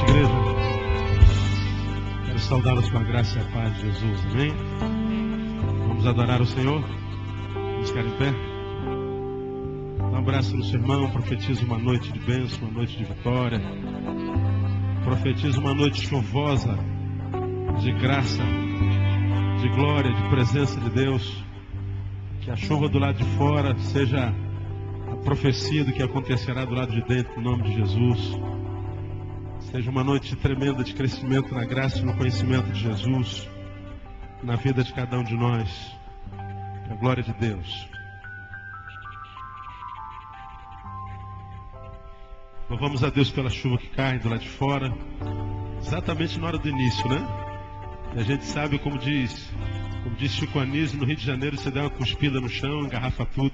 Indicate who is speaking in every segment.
Speaker 1: igreja. Quero saudá-los com a graça e a paz de Jesus, amém? Vamos adorar o Senhor? Vamos ficar em pé? Dá um abraço no seu irmão, profetiza uma noite de bênção, uma noite de vitória. Profetiza uma noite chuvosa, de graça, de glória, de presença de Deus. Que a chuva do lado de fora seja a profecia do que acontecerá do lado de dentro, em nome de Jesus. Seja uma noite tremenda de crescimento na graça e no conhecimento de Jesus, na vida de cada um de nós. Para a glória de Deus. Louvamos a Deus pela chuva que cai do lado de fora, exatamente na hora do início, né? E a gente sabe, como diz Chico Anísio, no Rio de Janeiro você dá uma cuspida no chão, engarrafa tudo.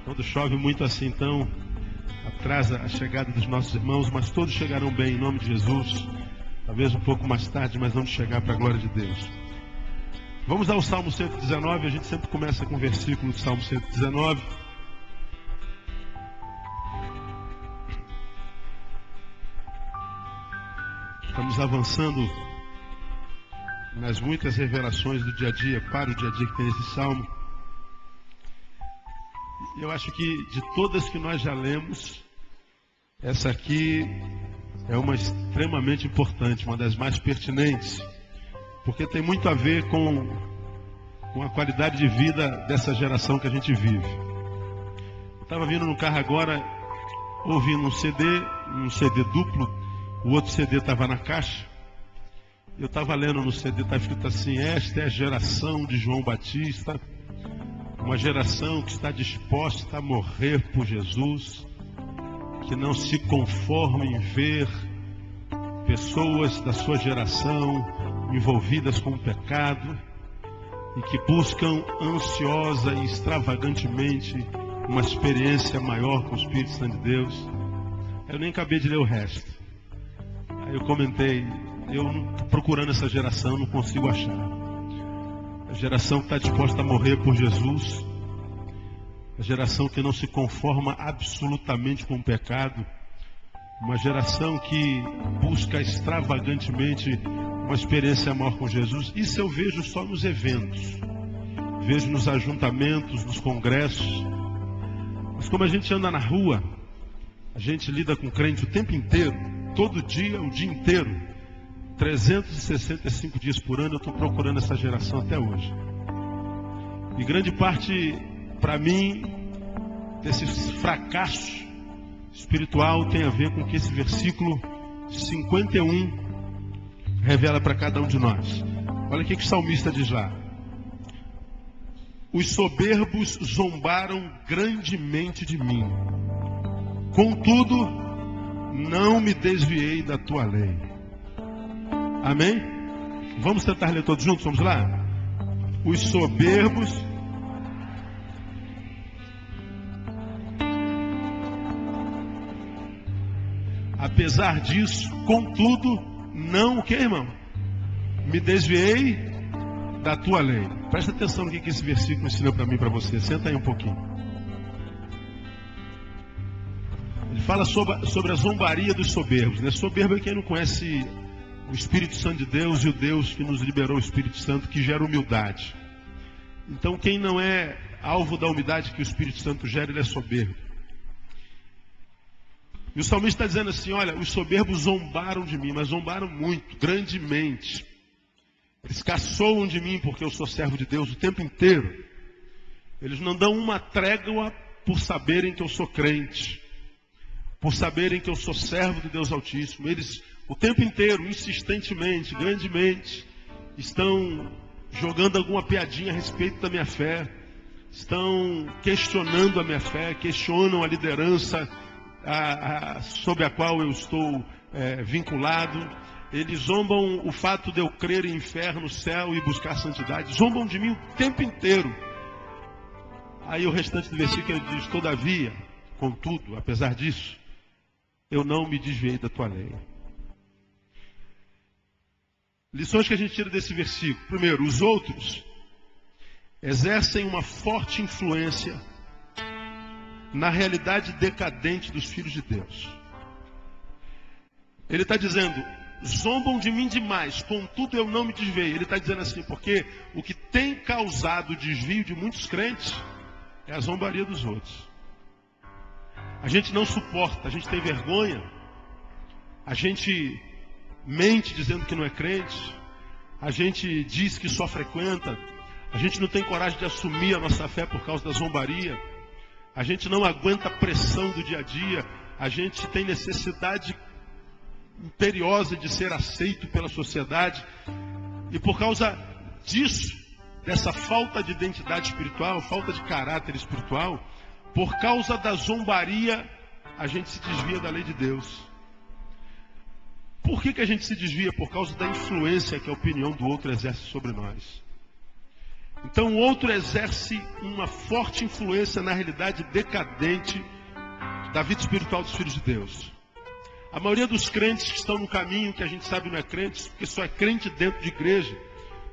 Speaker 1: Quando chove muito assim, então, atrasa a chegada dos nossos irmãos, mas todos chegarão bem, em nome de Jesus. Talvez um pouco mais tarde, mas vamos chegar para a glória de Deus. Vamos ao Salmo 119, a gente sempre começa com o versículo do Salmo 119. Estamos avançando nas muitas revelações do dia a dia, para o dia a dia que tem esse Salmo. Eu acho que de todas que nós já lemos, essa aqui é uma extremamente importante, uma das mais pertinentes, porque tem muito a ver com a qualidade de vida dessa geração que a gente vive. Eu estava vindo no carro agora, ouvindo um CD duplo, o outro CD estava na caixa. Eu estava lendo no CD, está escrito assim: esta é a geração de João Batista, uma geração que está disposta a morrer por Jesus, que não se conforma em ver pessoas da sua geração envolvidas com o pecado e que buscam ansiosa e extravagantemente uma experiência maior com o Espírito Santo de Deus. Eu nem acabei de ler o resto. Aí eu comentei: eu não estou procurando essa geração, não consigo achar. A geração que está disposta a morrer por Jesus, a geração que não se conforma absolutamente com o pecado, uma geração que busca extravagantemente uma experiência maior com Jesus. Isso eu vejo só nos eventos, vejo nos ajuntamentos, nos congressos. Mas como a gente anda na rua, a gente lida com crente o tempo inteiro, todo dia, o dia inteiro, 365 dias por ano. Eu estou procurando essa geração até hoje. E grande parte, para mim, desse fracasso espiritual tem a ver com que esse versículo 51 revela para cada um de nós. Olha o que o salmista diz lá: os soberbos zombaram grandemente de mim, contudo não me desviei da tua lei. Amém? Vamos tentar ler todos juntos, vamos lá? Os soberbos apesar disso, contudo, não o que, irmão? Me desviei da tua lei. Presta atenção no que esse versículo ensina para mim e para você. Senta aí um pouquinho. Ele fala sobre a zombaria dos soberbos, né? Soberbo é quem não conhece o Espírito Santo de Deus e o Deus que nos liberou o Espírito Santo, que gera humildade. Então quem não é alvo da humildade que o Espírito Santo gera, ele é soberbo. E o salmista está dizendo assim: olha, os soberbos zombaram de mim, mas zombaram muito, grandemente. Eles caçoam de mim porque eu sou servo de Deus o tempo inteiro. Eles não dão uma trégua por saberem que eu sou crente, por saberem que eu sou servo de Deus Altíssimo. Eles o tempo inteiro, insistentemente, grandemente, estão jogando alguma piadinha a respeito da minha fé, estão questionando a minha fé, questionam a liderança sobre a qual eu estou vinculado. Eles zombam o fato de eu crer em inferno, céu e buscar santidade. Zombam de mim o tempo inteiro. Aí o restante do versículo diz: todavia, contudo, apesar disso, eu não me desviei da tua lei. Lições que a gente tira desse versículo. Primeiro, os outros exercem uma forte influência na realidade decadente dos filhos de Deus. Ele está dizendo, zombam de mim demais, contudo eu não me desviei. Ele está dizendo assim, porque o que tem causado o desvio de muitos crentes é a zombaria dos outros. A gente não suporta, a gente tem vergonha, a gente mente dizendo que não é crente, a gente diz que só frequenta, a gente não tem coragem de assumir a nossa fé por causa da zombaria, a gente não aguenta a pressão do dia a dia, a gente tem necessidade imperiosa de ser aceito pela sociedade, e por causa disso, dessa falta de identidade espiritual, falta de caráter espiritual, por causa da zombaria, a gente se desvia da lei de Deus. Por que a gente se desvia? Por causa da influência que a opinião do outro exerce sobre nós. Então o outro exerce uma forte influência na realidade decadente da vida espiritual dos filhos de Deus. A maioria dos crentes que estão no caminho, que a gente sabe não é crente, porque só é crente dentro de igreja,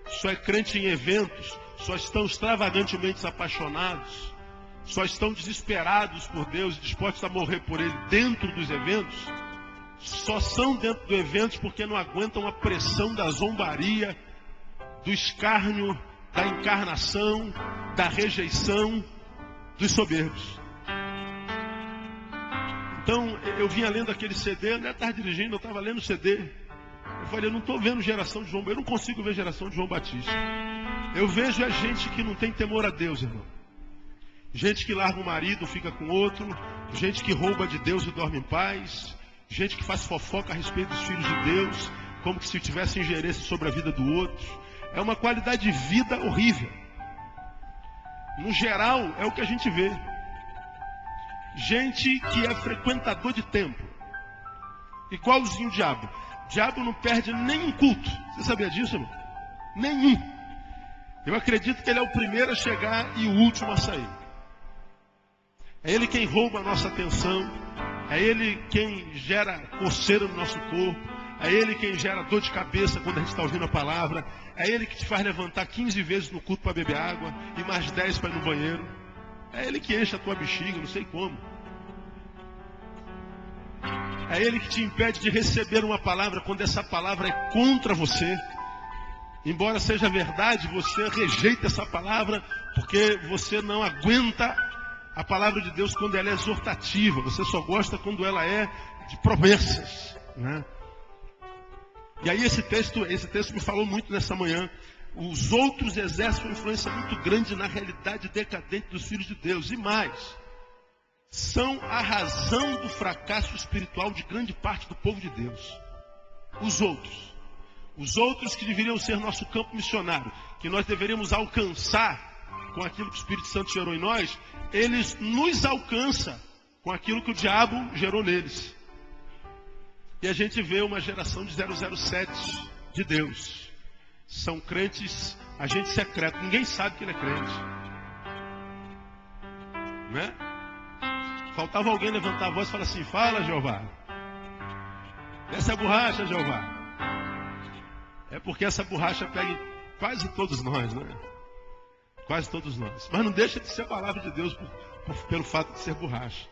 Speaker 1: só é crente em eventos, só estão extravagantemente apaixonados, só estão desesperados por Deus e dispostos a morrer por Ele dentro dos eventos, só são dentro do evento porque não aguentam a pressão da zombaria, do escárnio, da encarnação, da rejeição dos soberbos. Então, eu vinha lendo aquele CD, não estava dirigindo, eu estava lendo o CD. Eu falei, eu não estou vendo geração de João, eu não consigo ver geração de João Batista. Eu vejo a gente que não tem temor a Deus, irmão. Gente que larga o marido, fica com outro, gente que rouba de Deus e dorme em paz, gente que faz fofoca a respeito dos filhos de Deus, como que se tivesse ingerência sobre a vida do outro. É uma qualidade de vida horrível. No geral, é o que a gente vê. Gente que é frequentador de templo. Igualzinho o diabo. O diabo não perde nenhum culto. Você sabia disso, irmão? Nenhum. Eu acredito que ele é o primeiro a chegar e o último a sair. É ele quem rouba a nossa atenção. É ele quem gera coceira no nosso corpo. É ele quem gera dor de cabeça quando a gente está ouvindo a palavra. É ele que te faz levantar 15 vezes no culto para beber água e mais 10 para ir no banheiro. É ele que enche a tua bexiga, não sei como. É ele que te impede de receber uma palavra quando essa palavra é contra você. Embora seja verdade, você rejeita essa palavra porque você não aguenta a palavra de Deus quando ela é exortativa. Você só gosta quando ela é de promessas, né? E aí esse texto me falou muito nessa manhã. Os outros exercem uma influência muito grande na realidade decadente dos filhos de Deus. E mais, são a razão do fracasso espiritual de grande parte do povo de Deus. Os outros que deveriam ser nosso campo missionário, que nós deveríamos alcançar com aquilo que o Espírito Santo gerou em nós, eles nos alcançam com aquilo que o diabo gerou neles. E a gente vê uma geração de 007 de Deus. São crentes, agente secreto. Ninguém sabe que ele é crente. Né? Faltava alguém levantar a voz e falar assim, fala, Jeová. Desce a borracha, Jeová. É porque essa borracha pega em quase todos nós, né? Quase todos nós. Mas não deixa de ser a palavra de Deus pelo fato de ser borracha.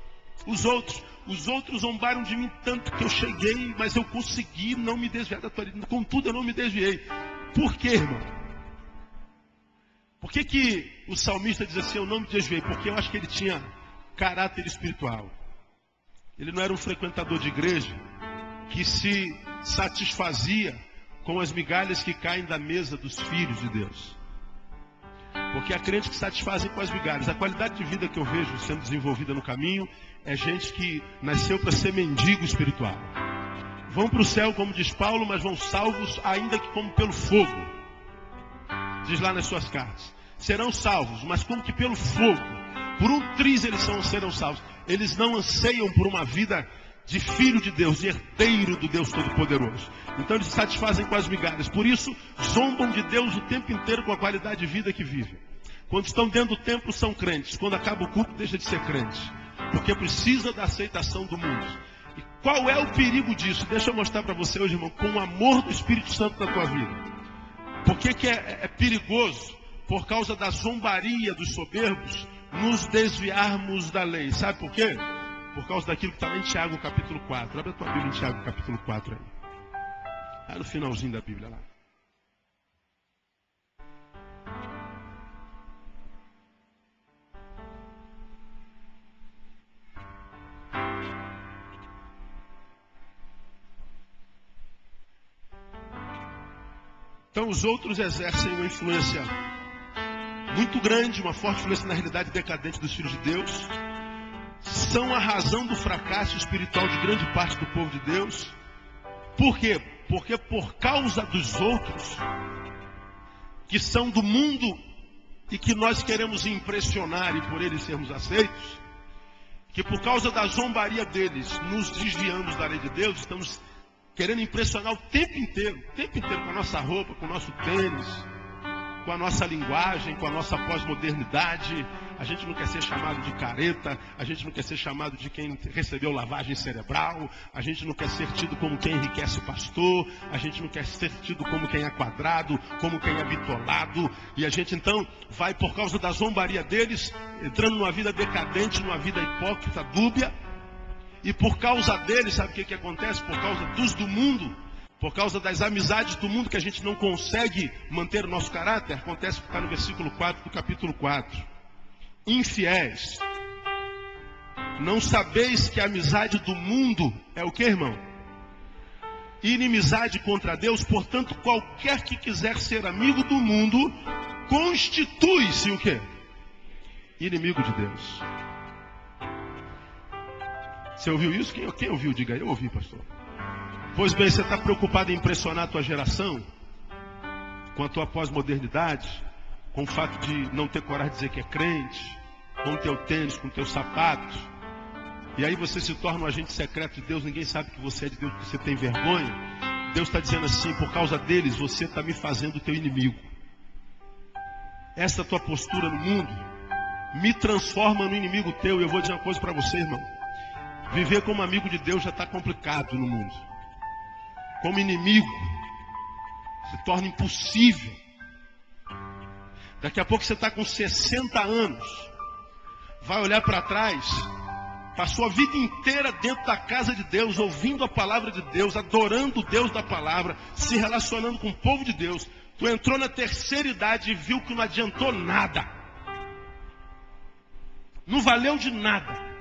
Speaker 1: Os outros zombaram de mim tanto que eu cheguei, mas eu consegui não me desviar da tua vida. Contudo, eu não me desviei. Por quê, irmão? Por que o salmista diz assim, eu não me desviei? Porque eu acho que ele tinha caráter espiritual. Ele não era um frequentador de igreja que se satisfazia com as migalhas que caem da mesa dos filhos de Deus. Porque há crentes que satisfazem com as migalhas. A qualidade de vida que eu vejo sendo desenvolvida no caminho é gente que nasceu para ser mendigo espiritual. Vão para o céu, como diz Paulo, mas vão salvos ainda que como pelo fogo. Diz lá nas suas cartas. Serão salvos, mas como que pelo fogo. Por um triz eles serão salvos. Eles não anseiam por uma vida de filho de Deus, de herdeiro do Deus Todo-Poderoso. Então eles se satisfazem com as migalhas. Por isso, zombam de Deus o tempo inteiro com a qualidade de vida que vivem. Quando estão dentro do templo, são crentes. Quando acaba o culto, deixa de ser crente. Porque precisa da aceitação do mundo. E qual é o perigo disso? Deixa eu mostrar para você hoje, irmão, com o amor do Espírito Santo na tua vida. Por que é perigoso? Por causa da zombaria dos soberbos, nos desviarmos da lei. Sabe por quê? Por causa daquilo que está lá em Tiago, capítulo 4. Abre a tua Bíblia em Tiago, capítulo 4 aí. Lá no finalzinho da Bíblia lá. Então os outros exercem uma influência muito grande, uma forte influência na realidade decadente dos filhos de Deus. São a razão do fracasso espiritual de grande parte do povo de Deus. Por quê? Porque por causa dos outros, que são do mundo e que nós queremos impressionar e por eles sermos aceitos, que por causa da zombaria deles nos desviamos da lei de Deus, estamos querendo impressionar o tempo inteiro com a nossa roupa, com o nosso tênis, com a nossa linguagem, com a nossa pós-modernidade. A gente não quer ser chamado de careta, a gente não quer ser chamado de quem recebeu lavagem cerebral, a gente não quer ser tido como quem enriquece pastor, a gente não quer ser tido como quem é quadrado, como quem é bitolado, e a gente então vai por causa da zombaria deles, entrando numa vida decadente, numa vida hipócrita, dúbia, e por causa deles, sabe o que acontece? Por causa dos do mundo, por causa das amizades do mundo que a gente não consegue manter o nosso caráter, acontece o que está no versículo 4 do capítulo 4. Infiéis, não sabeis que a amizade do mundo é o que, irmão? Inimizade contra Deus. Portanto, qualquer que quiser ser amigo do mundo, constitui-se o quê? Inimigo de Deus. Você ouviu isso? Quem ouviu? Diga aí, eu ouvi, pastor. Pois bem, você está preocupado em impressionar a tua geração? Com a tua pós-modernidade? Com o fato de não ter coragem de dizer que é crente? Com o teu tênis, com o teu sapato? E aí você se torna um agente secreto de Deus, ninguém sabe que você é de Deus porque você tem vergonha? Deus está dizendo assim, por causa deles você está me fazendo teu inimigo. Essa tua postura no mundo me transforma no inimigo teu. E eu vou dizer uma coisa para você, irmão. Viver como amigo de Deus já está complicado no mundo. Como inimigo, se torna impossível. Daqui a pouco você está com 60 anos, vai olhar para trás, passou a vida inteira dentro da casa de Deus, ouvindo a palavra de Deus, adorando o Deus da palavra, se relacionando com o povo de Deus. Tu entrou na terceira idade e viu que não adiantou nada. Não valeu de nada.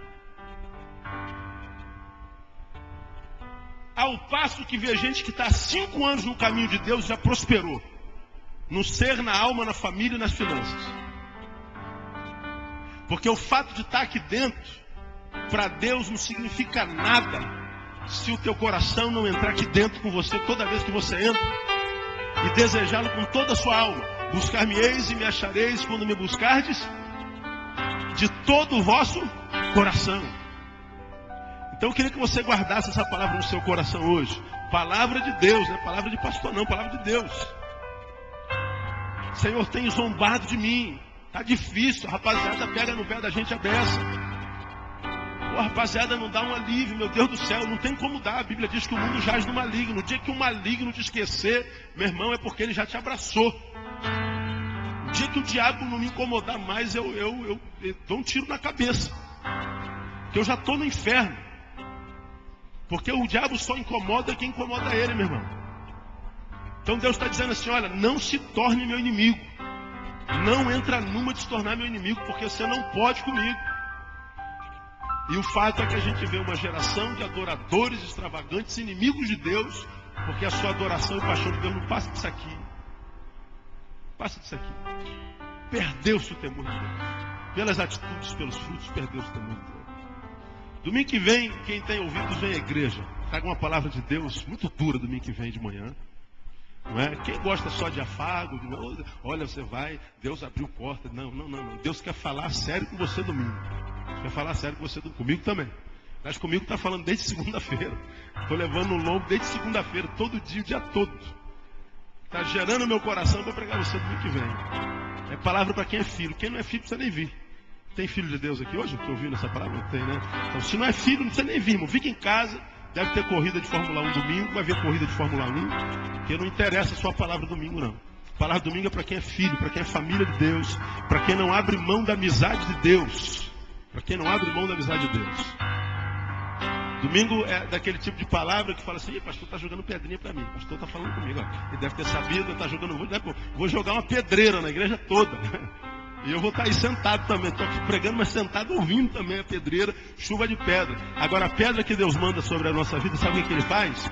Speaker 1: Ao passo que vê gente que está há 5 anos no caminho de Deus já prosperou. No ser, na alma, na família e nas finanças. Porque o fato de estar aqui dentro, para Deus não significa nada se o teu coração não entrar aqui dentro com você toda vez que você entra e desejá-lo com toda a sua alma. Buscar-me-eis e me achareis quando me buscardes de todo o vosso coração. Então eu queria que você guardasse essa palavra no seu coração hoje. Palavra de Deus, não é palavra de pastor não, palavra de Deus. Senhor, tem zombado de mim. Tá difícil, a rapaziada pega no pé da gente a beça. Pô, a rapaziada não dá um alívio, meu Deus do céu, não tem como dar. A Bíblia diz que o mundo jaz no maligno. No dia que o maligno te esquecer, meu irmão, é porque ele já te abraçou. No dia que o diabo não me incomodar mais, eu dou um tiro na cabeça. Porque eu já estou no inferno. Porque o diabo só incomoda quem incomoda ele, meu irmão. Então Deus está dizendo assim, olha, não se torne meu inimigo. Não entra numa de se tornar meu inimigo, porque você não pode comigo. E o fato é que a gente vê uma geração de adoradores extravagantes, inimigos de Deus, porque a sua adoração e paixão de Deus não passa disso aqui. Passa disso aqui. Perdeu-se o temor de Deus. Pelas atitudes, pelos frutos, perdeu-se o temor de Deus. Domingo que vem, quem tem ouvidos vem à igreja. Traga uma palavra de Deus muito dura domingo que vem de manhã. Não é? Quem gosta só de afago, olha, você vai, Deus abriu porta. Não. Deus quer falar sério com você domingo. Deus quer falar sério com você domingo. Comigo também. Mas comigo está falando desde segunda-feira. Estou levando um lombo desde segunda-feira, todo dia, o dia todo. Está gerando no meu coração para pregar você domingo que vem. É palavra para quem é filho. Quem não é filho precisa nem vir. Tem filho de Deus aqui hoje? Estou ouvindo essa palavra? Não tem, né? Então, se não é filho, não precisa nem vir, irmão. Fica em casa. Deve ter corrida de Fórmula 1 domingo. Vai ver corrida de Fórmula 1. Porque não interessa a sua palavra domingo, não. A palavra domingo é para quem é filho, para quem é família de Deus. Para quem não abre mão da amizade de Deus. Para quem não abre mão da amizade de Deus. Domingo é daquele tipo de palavra que fala assim: pastor está jogando pedrinha para mim, pastor está falando comigo, ó. Ele deve ter sabido, está jogando, vou jogar uma pedreira na igreja toda. E eu vou estar aí sentado também, estou aqui pregando, mas sentado ouvindo também a pedreira, chuva de pedra. Agora a pedra que Deus manda sobre a nossa vida, sabe o que Ele faz?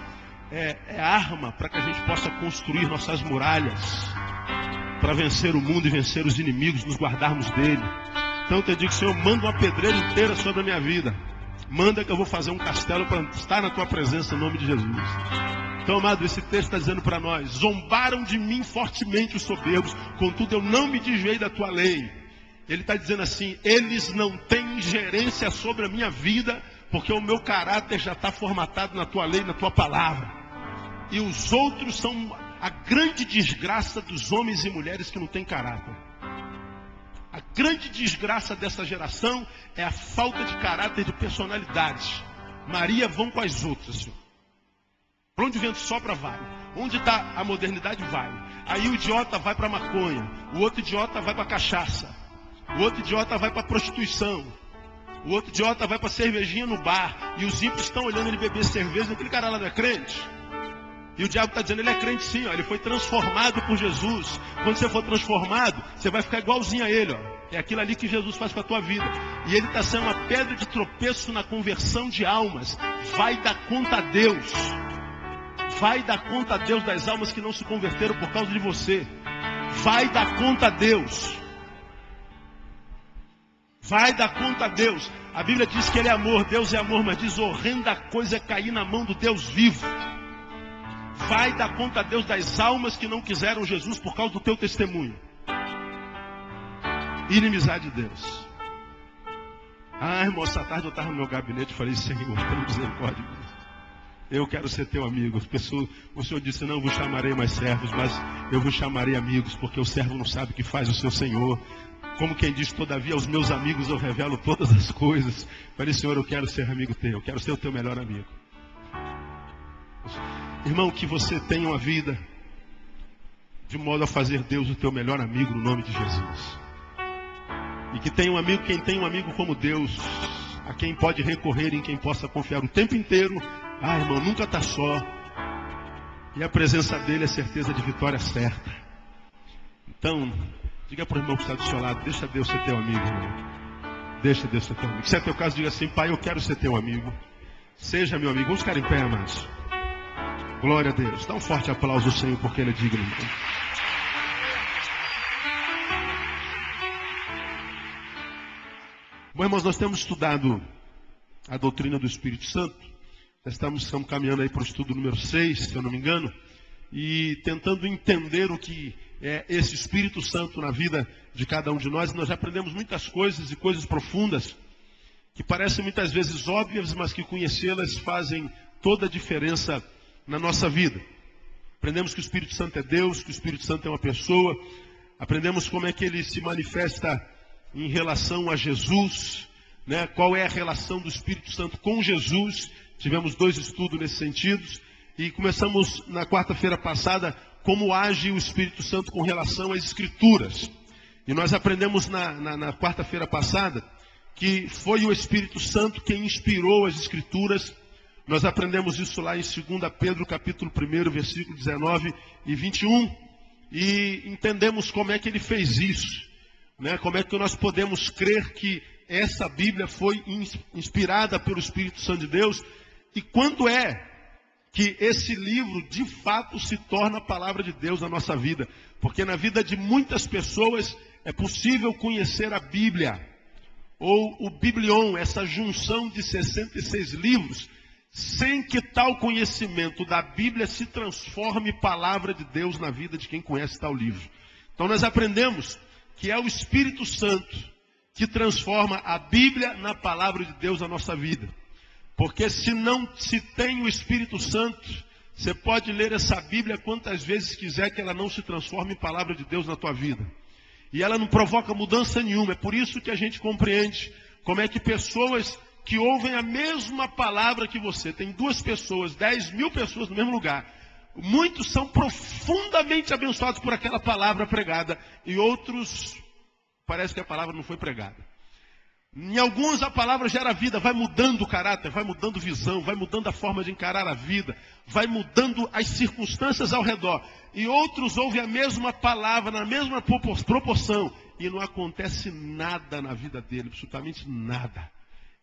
Speaker 1: É arma para que a gente possa construir nossas muralhas, para vencer o mundo e vencer os inimigos, nos guardarmos dele. Então eu te digo, Senhor, manda uma pedreira inteira sobre a minha vida. Manda que eu vou fazer um castelo para estar na tua presença, em nome de Jesus. Então, amado, esse texto está dizendo para nós: zombaram de mim fortemente os soberbos, contudo eu não me desviei da tua lei. Ele está dizendo assim: eles não têm ingerência sobre a minha vida, porque o meu caráter já está formatado na tua lei, na tua palavra. E os outros são a grande desgraça dos homens e mulheres que não têm caráter. A grande desgraça dessa geração é a falta de caráter, de personalidade. Maria vão com as outras, Senhor. Para onde o vento sopra, vai. Onde está a modernidade, vai. Aí o idiota vai para a maconha. O outro idiota vai para a cachaça. O outro idiota vai para a prostituição. O outro idiota vai para a cervejinha no bar. E os ímpios estão olhando ele beber cerveja. Aquele cara lá não é crente? E o diabo está dizendo: ele é crente sim, ó. Ele foi transformado por Jesus. Quando você for transformado, você vai ficar igualzinho a ele, ó. É aquilo ali que Jesus faz com a tua vida. E ele está sendo uma pedra de tropeço na conversão de almas. Vai dar conta a Deus. Vai dar conta a Deus das almas que não se converteram por causa de você. Vai dar conta a Deus. Vai dar conta a Deus. A Bíblia diz que Ele é amor, Deus é amor, mas diz: horrenda coisa é cair na mão do Deus vivo. Vai dar conta a Deus das almas que não quiseram Jesus por causa do teu testemunho. Inimizade de Deus. Ah, irmão, essa tarde eu estava no meu gabinete e falei: Senhor, tem misericórdia de Deus. Eu quero ser teu amigo. O Senhor disse: não vos chamarei mais servos, mas eu vos chamarei amigos, porque o servo não sabe o que faz o seu Senhor. Como quem diz: todavia aos meus amigos eu revelo todas as coisas. Falei: Senhor, eu quero ser amigo teu, eu quero ser o teu melhor amigo. Irmão, que você tenha uma vida de modo a fazer Deus o teu melhor amigo, no nome de Jesus. E que tenha um amigo, quem tem um amigo como Deus, a quem pode recorrer, em quem possa confiar o tempo inteiro. Ah, irmão, nunca está só. E a presença dele é certeza de vitória certa. Então, diga para o irmão que está do seu lado: deixa Deus ser teu amigo, irmão. Deixa Deus ser teu amigo. Se é teu caso, diga assim: Pai, eu quero ser teu amigo. Seja meu amigo. Vamos ficar em pé, amados. Glória a Deus. Dá um forte aplauso ao Senhor, porque Ele é digno. Bom, irmãos, nós temos estudado a doutrina do Espírito Santo. Estamos caminhando aí para o estudo número 6, se eu não me engano, e tentando entender o que é esse Espírito Santo na vida de cada um de nós. Nós já aprendemos muitas coisas e coisas profundas que parecem muitas vezes óbvias, mas que conhecê-las fazem toda a diferença na nossa vida. Aprendemos que o Espírito Santo é Deus, que o Espírito Santo é uma pessoa. Aprendemos como é que ele se manifesta em relação a Jesus, né? Qual é a relação do Espírito Santo com Jesus. Tivemos 2 estudos nesse sentido. E começamos na quarta-feira passada como age o Espírito Santo com relação às Escrituras. E nós aprendemos na quarta-feira passada que foi o Espírito Santo quem inspirou as Escrituras. Nós aprendemos isso lá em 2 Pedro, capítulo 1, versículo 19 e 21. E entendemos como é que ele fez isso, né? Como é que nós podemos crer que essa Bíblia foi inspirada pelo Espírito Santo de Deus. E quando é que esse livro de fato se torna a palavra de Deus na nossa vida? Porque na vida de muitas pessoas é possível conhecer a Bíblia, ou o Biblion, essa junção de 66 livros, sem que tal conhecimento da Bíblia se transforme palavra de Deus na vida de quem conhece tal livro. Então nós aprendemos que é o Espírito Santo que transforma a Bíblia na palavra de Deus na nossa vida. Porque se não se tem o Espírito Santo, você pode ler essa Bíblia quantas vezes quiser, que ela não se transforma em palavra de Deus na tua vida. E ela não provoca mudança nenhuma. É por isso que a gente compreende como é que pessoas que ouvem a mesma palavra que você, tem 2 pessoas, 10.000 pessoas no mesmo lugar, muitos são profundamente abençoados por aquela palavra pregada, e outros, parece que a palavra não foi pregada. Em alguns a palavra gera vida, vai mudando o caráter, vai mudando visão, vai mudando a forma de encarar a vida, vai mudando as circunstâncias ao redor. E outros ouvem a mesma palavra, na mesma proporção, e não acontece nada na vida dele, absolutamente nada.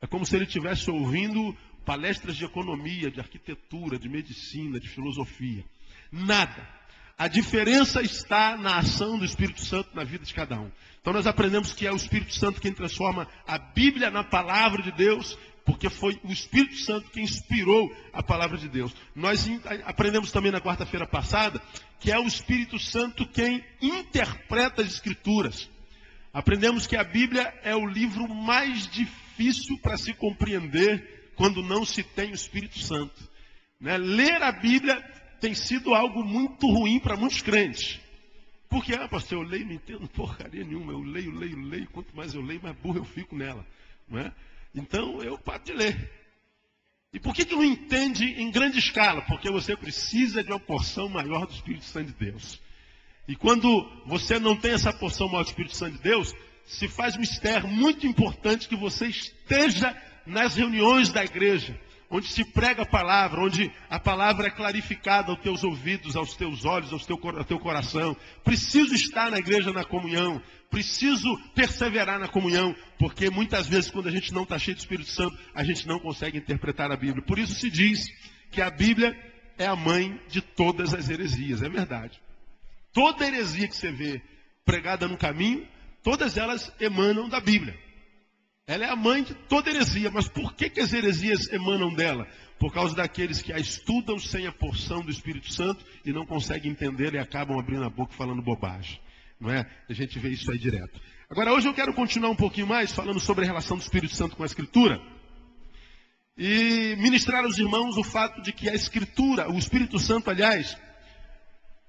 Speaker 1: É como se ele estivesse ouvindo palestras de economia, de arquitetura, de medicina, de filosofia. Nada. A diferença está na ação do Espírito Santo na vida de cada um. Então nós aprendemos que é o Espírito Santo quem transforma a Bíblia na palavra de Deus, porque foi o Espírito Santo quem inspirou a palavra de Deus. Nós aprendemos também na quarta-feira passada que é o Espírito Santo quem interpreta as Escrituras. Aprendemos que a Bíblia é o livro mais difícil para se compreender quando não se tem o Espírito Santo. Ler a Bíblia tem sido algo muito ruim para muitos crentes. Porque, pastor, eu leio e não entendo porcaria nenhuma. Eu leio. Quanto mais eu leio, mais burro eu fico nela. Não é? Então, eu paro de ler. E por que não entende em grande escala? Porque você precisa de uma porção maior do Espírito Santo de Deus. E quando você não tem essa porção maior do Espírito Santo de Deus, se faz um mistério muito importante que você esteja nas reuniões da igreja, onde se prega a palavra, onde a palavra é clarificada aos teus ouvidos, aos teus olhos, ao teu coração. Preciso estar na igreja na comunhão, preciso perseverar na comunhão, porque muitas vezes quando a gente não está cheio do Espírito Santo, a gente não consegue interpretar a Bíblia. Por isso se diz que a Bíblia é a mãe de todas as heresias, é verdade. Toda heresia que você vê pregada no caminho, todas elas emanam da Bíblia. Ela é a mãe de toda heresia. Mas por que as heresias emanam dela? Por causa daqueles que a estudam sem a porção do Espírito Santo e não conseguem entender e acabam abrindo a boca falando bobagem. Não é? A gente vê isso aí direto. Agora, hoje eu quero continuar um pouquinho mais falando sobre a relação do Espírito Santo com a Escritura. E ministrar aos irmãos o fato de que a Escritura, o Espírito Santo, aliás,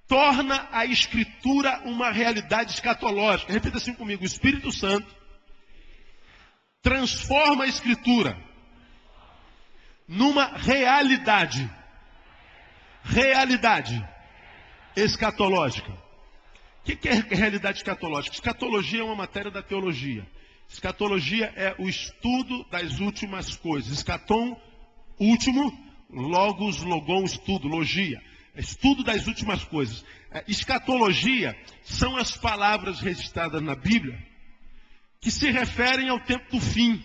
Speaker 1: torna a Escritura uma realidade escatológica. Repita assim comigo: o Espírito Santo transforma a Escritura numa realidade escatológica. O que é realidade escatológica? Escatologia é uma matéria da teologia. Escatologia é o estudo das últimas coisas. Escatom, último, logos, logon, estudo, logia. Estudo das últimas coisas. Escatologia são as palavras registradas na Bíblia que se referem ao tempo do fim,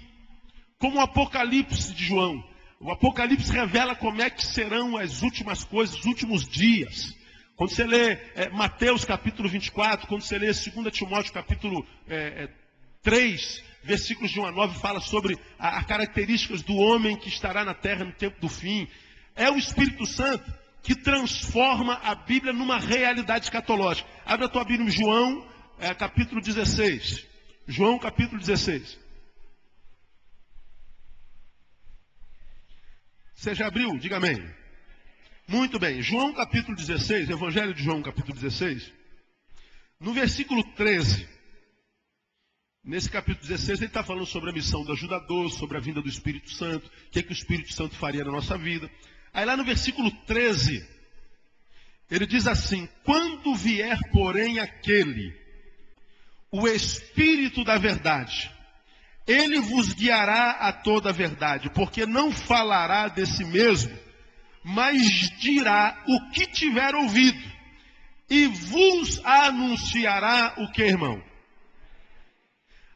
Speaker 1: como o Apocalipse de João. O Apocalipse revela como é que serão as últimas coisas, os últimos dias. Quando você lê Mateus capítulo 24, quando você lê 2 Timóteo capítulo 3, versículos de 1 a 9, fala sobre as características do homem que estará na terra no tempo do fim. É o Espírito Santo que transforma a Bíblia numa realidade escatológica. Abre a tua Bíblia em João capítulo 16. João capítulo 16. Você já abriu? Diga amém. Muito bem. João capítulo 16, Evangelho de João capítulo 16. No versículo 13. Nesse capítulo 16 ele está falando sobre a missão do ajudador, sobre a vinda do Espírito Santo, o que o Espírito Santo faria na nossa vida. Aí lá no versículo 13, ele diz assim: quando vier porém aquele, o Espírito da verdade, ele vos guiará a toda a verdade, porque não falará de si mesmo, mas dirá o que tiver ouvido, e vos anunciará o que, irmão?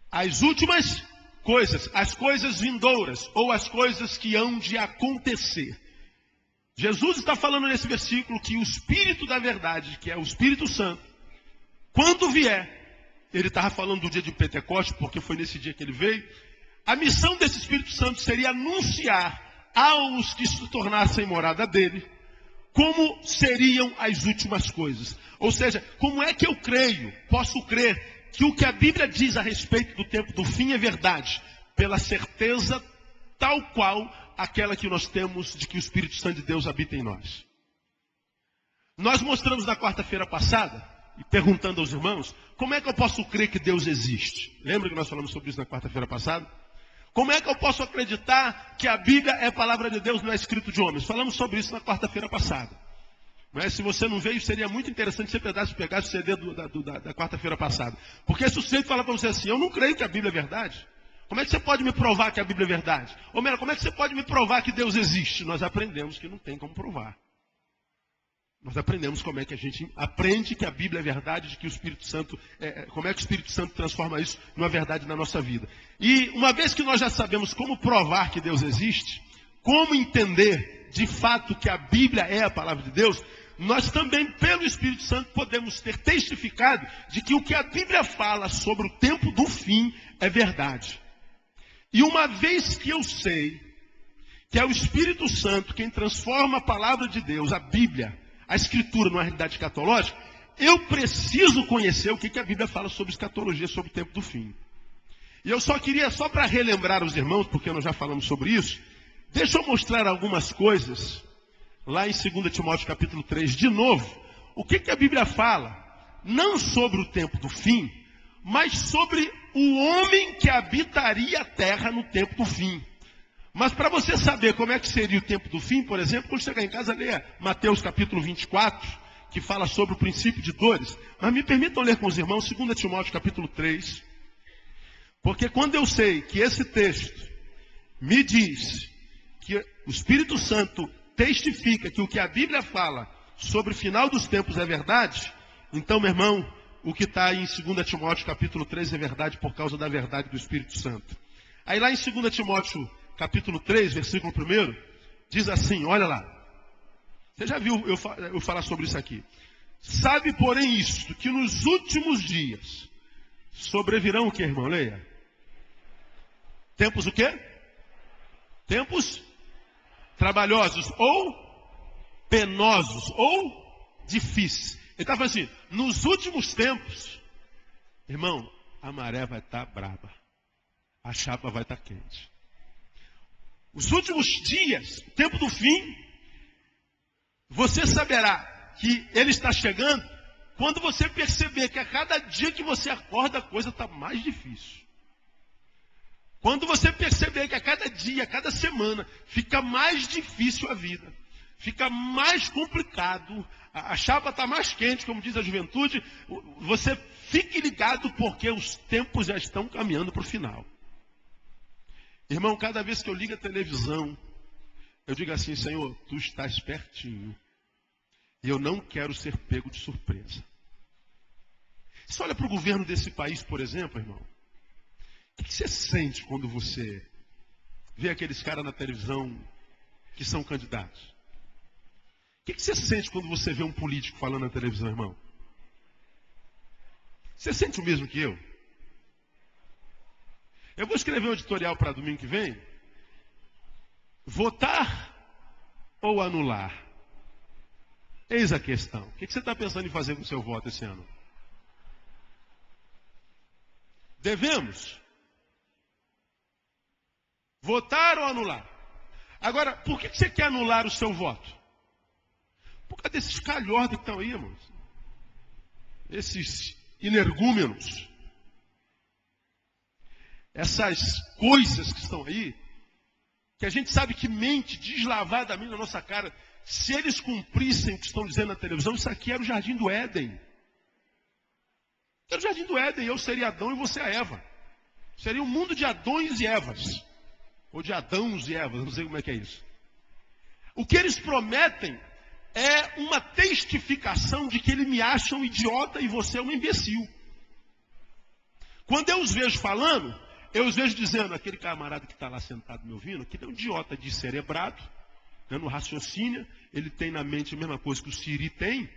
Speaker 1: As últimas coisas, as coisas vindouras, ou as coisas que hão de acontecer. Jesus está falando nesse versículo que o Espírito da verdade, que é o Espírito Santo, quando vier, ele estava falando do dia de Pentecostes, porque foi nesse dia que ele veio. A missão desse Espírito Santo seria anunciar aos que se tornassem morada dele, como seriam as últimas coisas. Ou seja, como é que eu posso crer que o que a Bíblia diz a respeito do tempo do fim é verdade? Pela certeza tal qual aquela que nós temos de que o Espírito Santo de Deus habita em nós. Nós mostramos na quarta-feira passada, e perguntando aos irmãos, como é que eu posso crer que Deus existe? Lembra que nós falamos sobre isso na quarta-feira passada? Como é que eu posso acreditar que a Bíblia é a palavra de Deus, não é escrito de homens? Falamos sobre isso na quarta-feira passada. Mas se você não veio, seria muito interessante se você pegasse o CD da quarta-feira passada. Porque se o sujeito fala para você assim: eu não creio que a Bíblia é verdade. Como é que você pode me provar que a Bíblia é verdade? Homero, como é que você pode me provar que Deus existe? Nós aprendemos que não tem como provar. Nós aprendemos como é que a gente aprende que a Bíblia é verdade, de que o Espírito Santo, como é que o Espírito Santo transforma isso numa verdade na nossa vida. E uma vez que nós já sabemos como provar que Deus existe, como entender de fato que a Bíblia é a palavra de Deus, nós também, pelo Espírito Santo, podemos ter testificado de que o que a Bíblia fala sobre o tempo do fim é verdade. E uma vez que eu sei que é o Espírito Santo quem transforma a palavra de Deus, a Bíblia, a Escritura numa realidade escatológica, eu preciso conhecer o que a Bíblia fala sobre escatologia, sobre o tempo do fim. E eu só queria, só para relembrar os irmãos, porque nós já falamos sobre isso, deixa eu mostrar algumas coisas lá em 2 Timóteo capítulo 3, de novo, o que a Bíblia fala, não sobre o tempo do fim, mas sobre o homem que habitaria a terra no tempo do fim. Mas para você saber como é que seria o tempo do fim, por exemplo, quando chegar em casa, leia Mateus capítulo 24, que fala sobre o princípio de dores. Mas me permitam ler com os irmãos 2 Timóteo capítulo 3, porque quando eu sei que esse texto me diz que o Espírito Santo testifica que o que a Bíblia fala sobre o final dos tempos é verdade, então, meu irmão, o que está em 2 Timóteo capítulo 3 é verdade por causa da verdade do Espírito Santo. Aí lá em 2 Timóteo capítulo 3, versículo 1, diz assim, olha lá. Você já viu eu falar sobre isso aqui. Sabe, porém, isto, que nos últimos dias sobrevirão o que, irmão? Leia. Tempos o quê? Tempos trabalhosos ou penosos ou difíceis. Ele está falando assim, nos últimos tempos, irmão, a maré vai estar braba. A chapa vai estar quente. Os últimos dias, o tempo do fim, você saberá que ele está chegando quando você perceber que a cada dia que você acorda a coisa está mais difícil. Quando você perceber que a cada dia, a cada semana, fica mais difícil a vida. Fica mais complicado, a chapa está mais quente, como diz a juventude, você fique ligado porque os tempos já estão caminhando para o final. Irmão, cada vez que eu ligo a televisão, eu digo assim, Senhor, tu estás pertinho. E eu não quero ser pego de surpresa. Você olha para o governo desse país, por exemplo, irmão. O que você sente quando você vê aqueles caras na televisão que são candidatos? O que você sente quando você vê um político falando na televisão, irmão? Você sente o mesmo que eu? Eu vou escrever um editorial para domingo que vem. Votar ou anular? Eis a questão. O que você está pensando em fazer com o seu voto esse ano? Devemos votar ou anular? Agora, por que você quer anular o seu voto? Por causa desses calhordos que estão aí, irmãos. Esses energúmenos. Essas coisas que estão aí, que a gente sabe que mente deslavadamente na nossa cara. Se eles cumprissem o que estão dizendo na televisão, isso aqui era o Jardim do Éden. Era o Jardim do Éden, eu seria Adão e você a Eva. Seria um mundo de Adões e Evas. Ou de Adãos e Evas, não sei como é que é isso. O que eles prometem é uma testificação de que eles me acham idiota e você é um imbecil. Quando eu os vejo falando, eu os vejo dizendo, aquele camarada que está lá sentado me ouvindo, que é um idiota descerebrado, né, no raciocínio, ele tem na mente a mesma coisa que o Siri tem,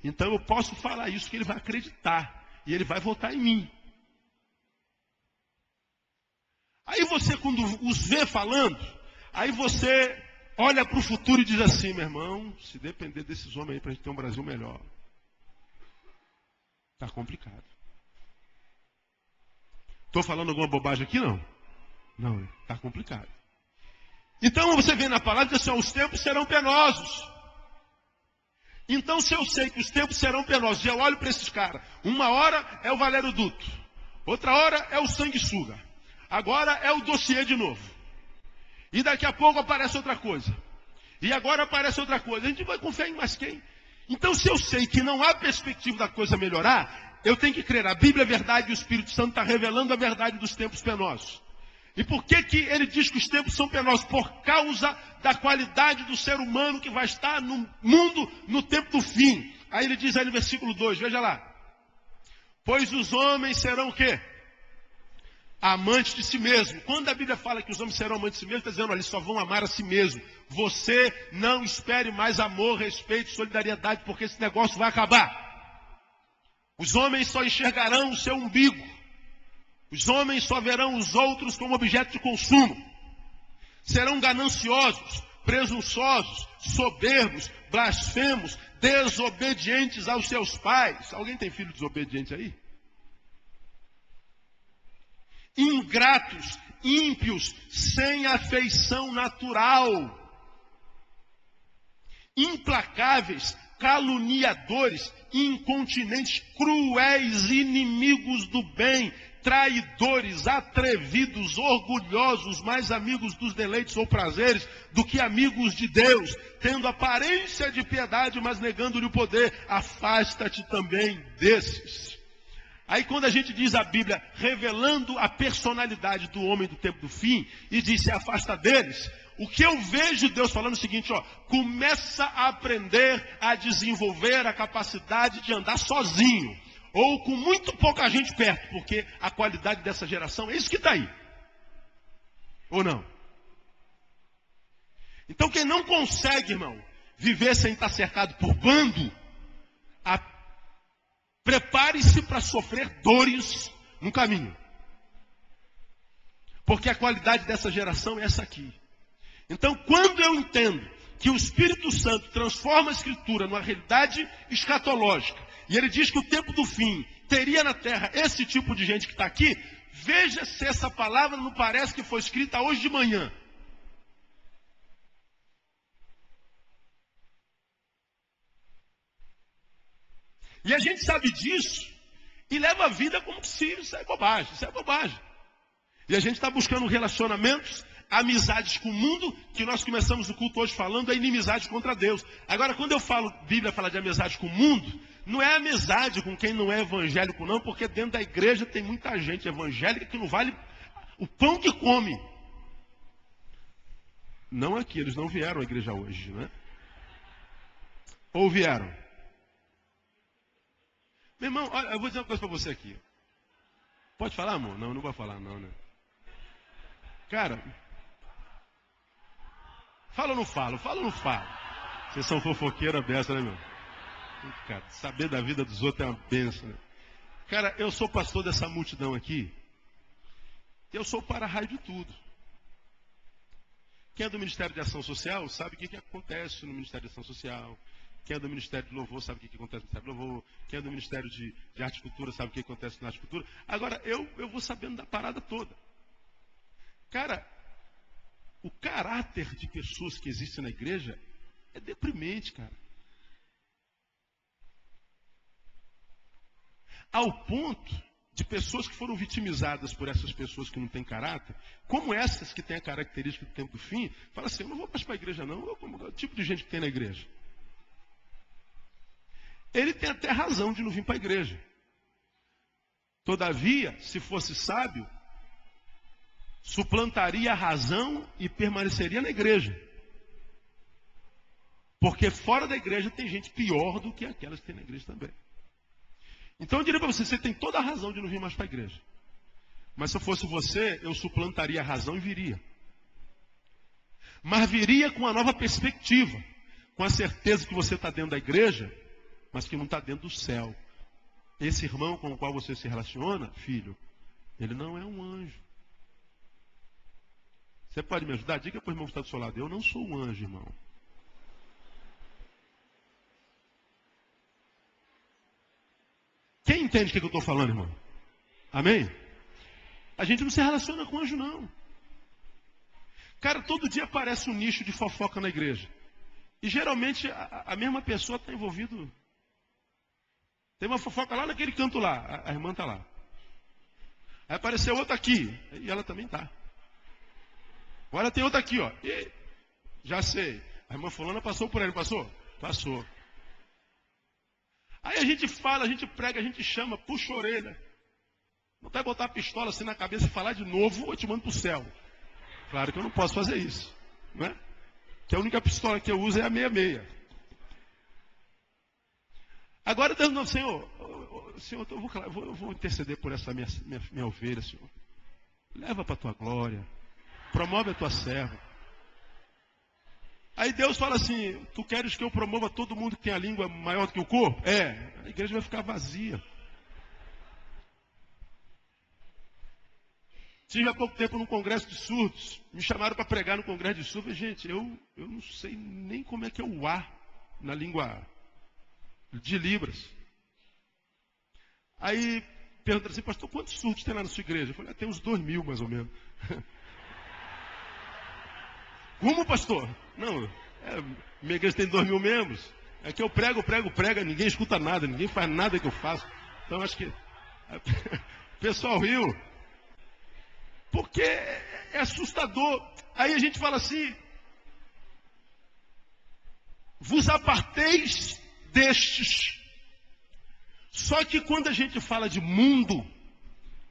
Speaker 1: então eu posso falar isso que ele vai acreditar, e ele vai votar em mim. Aí você, quando os vê falando, aí você olha para o futuro e diz assim, meu irmão, se depender desses homens aí para a gente ter um Brasil melhor, está complicado. Estou falando alguma bobagem aqui, não? Não, está complicado. Então você vê na palavra que assim, os tempos serão penosos. Então se eu sei que os tempos serão penosos, e eu olho para esses caras, uma hora é o Valério Duto, outra hora é o sanguessuga, agora é o dossiê de novo. E daqui a pouco aparece outra coisa. E agora aparece outra coisa. A gente vai confiar em mais quem? Então se eu sei que não há perspectiva da coisa melhorar, eu tenho que crer. A Bíblia é verdade e o Espírito Santo está revelando a verdade dos tempos penosos. E por que ele diz que os tempos são penosos? Por causa da qualidade do ser humano que vai estar no mundo no tempo do fim. Aí ele diz aí no versículo 2, veja lá. Pois os homens serão o quê? Amantes de si mesmo. Quando a Bíblia fala que os homens serão amantes de si mesmo, está dizendo, olha, eles só vão amar a si mesmo. Você não espere mais amor, respeito, solidariedade, porque esse negócio vai acabar. Os homens só enxergarão o seu umbigo. Os homens só verão os outros como objeto de consumo. Serão gananciosos, presunçosos, soberbos, blasfemos, desobedientes aos seus pais. Alguém tem filho desobediente aí? Ingratos, ímpios, sem afeição natural, implacáveis, caluniadores, incontinentes, cruéis, inimigos do bem, traidores, atrevidos, orgulhosos, mais amigos dos deleites ou prazeres do que amigos de Deus, tendo aparência de piedade, mas negando-lhe o poder. Afasta-te também desses. Aí quando a gente diz a Bíblia revelando a personalidade do homem do tempo do fim, e diz se afasta deles, o que eu vejo Deus falando é o seguinte, ó, começa a aprender a desenvolver a capacidade de andar sozinho, ou com muito pouca gente perto, porque a qualidade dessa geração é isso que está aí. Ou não? Então quem não consegue, irmão, viver sem estar cercado por bando, prepare-se para sofrer dores no caminho. Porque a qualidade dessa geração é essa aqui. Então, quando eu entendo que o Espírito Santo transforma a Escritura numa realidade escatológica, e ele diz que o tempo do fim teria na terra esse tipo de gente que está aqui, veja se essa palavra não parece que foi escrita hoje de manhã. E a gente sabe disso e leva a vida como se isso é bobagem, isso é bobagem. E a gente está buscando relacionamentos, amizades com o mundo, que nós começamos o culto hoje falando, é inimizade contra Deus. Agora, quando eu falo, Bíblia fala de amizade com o mundo, não é amizade com quem não é evangélico não, porque dentro da igreja tem muita gente evangélica que não vale o pão que come. Não aqui, eles não vieram à igreja hoje, né? Ou vieram? Meu irmão, olha, eu vou dizer uma coisa para você aqui. Pode falar, amor? Não, não vou falar não, né? Cara, fala ou não falo? Fala ou não falo? Vocês são fofoqueira beça, né, meu? Cara, saber da vida dos outros é uma benção, né? Cara, eu sou pastor dessa multidão aqui. Eu sou para-raio de tudo. Quem é do Ministério de Ação Social sabe o que acontece no Ministério de Ação Social. Quem é do Ministério de Louvor sabe o que acontece no Ministério de Louvor. Quem é do Ministério de Arte e Cultura sabe o que acontece na Arte e Cultura. Agora, eu vou sabendo da parada toda. Cara, o caráter de pessoas que existem na igreja é deprimente, cara. Ao ponto de pessoas que foram vitimizadas por essas pessoas que não têm caráter, como essas que têm a característica do tempo do fim, fala assim, eu não vou mais para a igreja não, o tipo de gente que tem na igreja. Ele tem até razão de não vir para a igreja. Todavia, se fosse sábio, suplantaria a razão e permaneceria na igreja. Porque fora da igreja tem gente pior do que aquelas que tem na igreja também. Então eu diria para você, você tem toda a razão de não vir mais para a igreja. Mas se eu fosse você, eu suplantaria a razão e viria. Mas viria com uma nova perspectiva. Com a certeza que você está dentro da igreja, mas que não está dentro do céu. Esse irmão com o qual você se relaciona, filho, ele não é um anjo. Você pode me ajudar? Diga para o irmão que está do seu lado, eu não sou um anjo, irmão. Quem entende o que eu estou falando, irmão? Amém? A gente não se relaciona com anjo, não. Cara, todo dia aparece um nicho de fofoca na igreja. E geralmente a mesma pessoa está envolvida. Tem uma fofoca lá naquele canto lá, a irmã está lá. Aí apareceu outra aqui, e ela também está. Agora tem outra aqui, ó. E, já sei. A irmã fulana passou por aí, não passou? Passou. Aí a gente fala, a gente prega, a gente chama, puxa a orelha. Não vai botar a pistola assim na cabeça e falar de novo, ou eu te mando para o céu. Claro que eu não posso fazer isso. Não é? Que a única pistola que eu uso é a 66. Agora Deus não, Senhor, eu vou interceder por essa minha ovelha, Senhor. Leva para a tua glória. Promove a tua serva. Aí Deus fala assim, tu queres que eu promova todo mundo que tem a língua maior do que o corpo? A igreja vai ficar vazia. Tive há pouco tempo num congresso de surdos. Me chamaram para pregar no congresso de surdos. Gente, eu não sei nem como é que é o A na língua de Libras. Aí perguntaram assim, pastor, quantos surdos tem lá na sua igreja? Eu falei, tem uns 2.000 mais ou menos. Como, pastor? Não, minha igreja tem 2.000 membros. É que eu prego, ninguém escuta nada, ninguém faz nada que eu faço. Então acho que o pessoal riu. Porque é assustador. Aí a gente fala assim, vos aparteis destes. Só que quando a gente fala de mundo,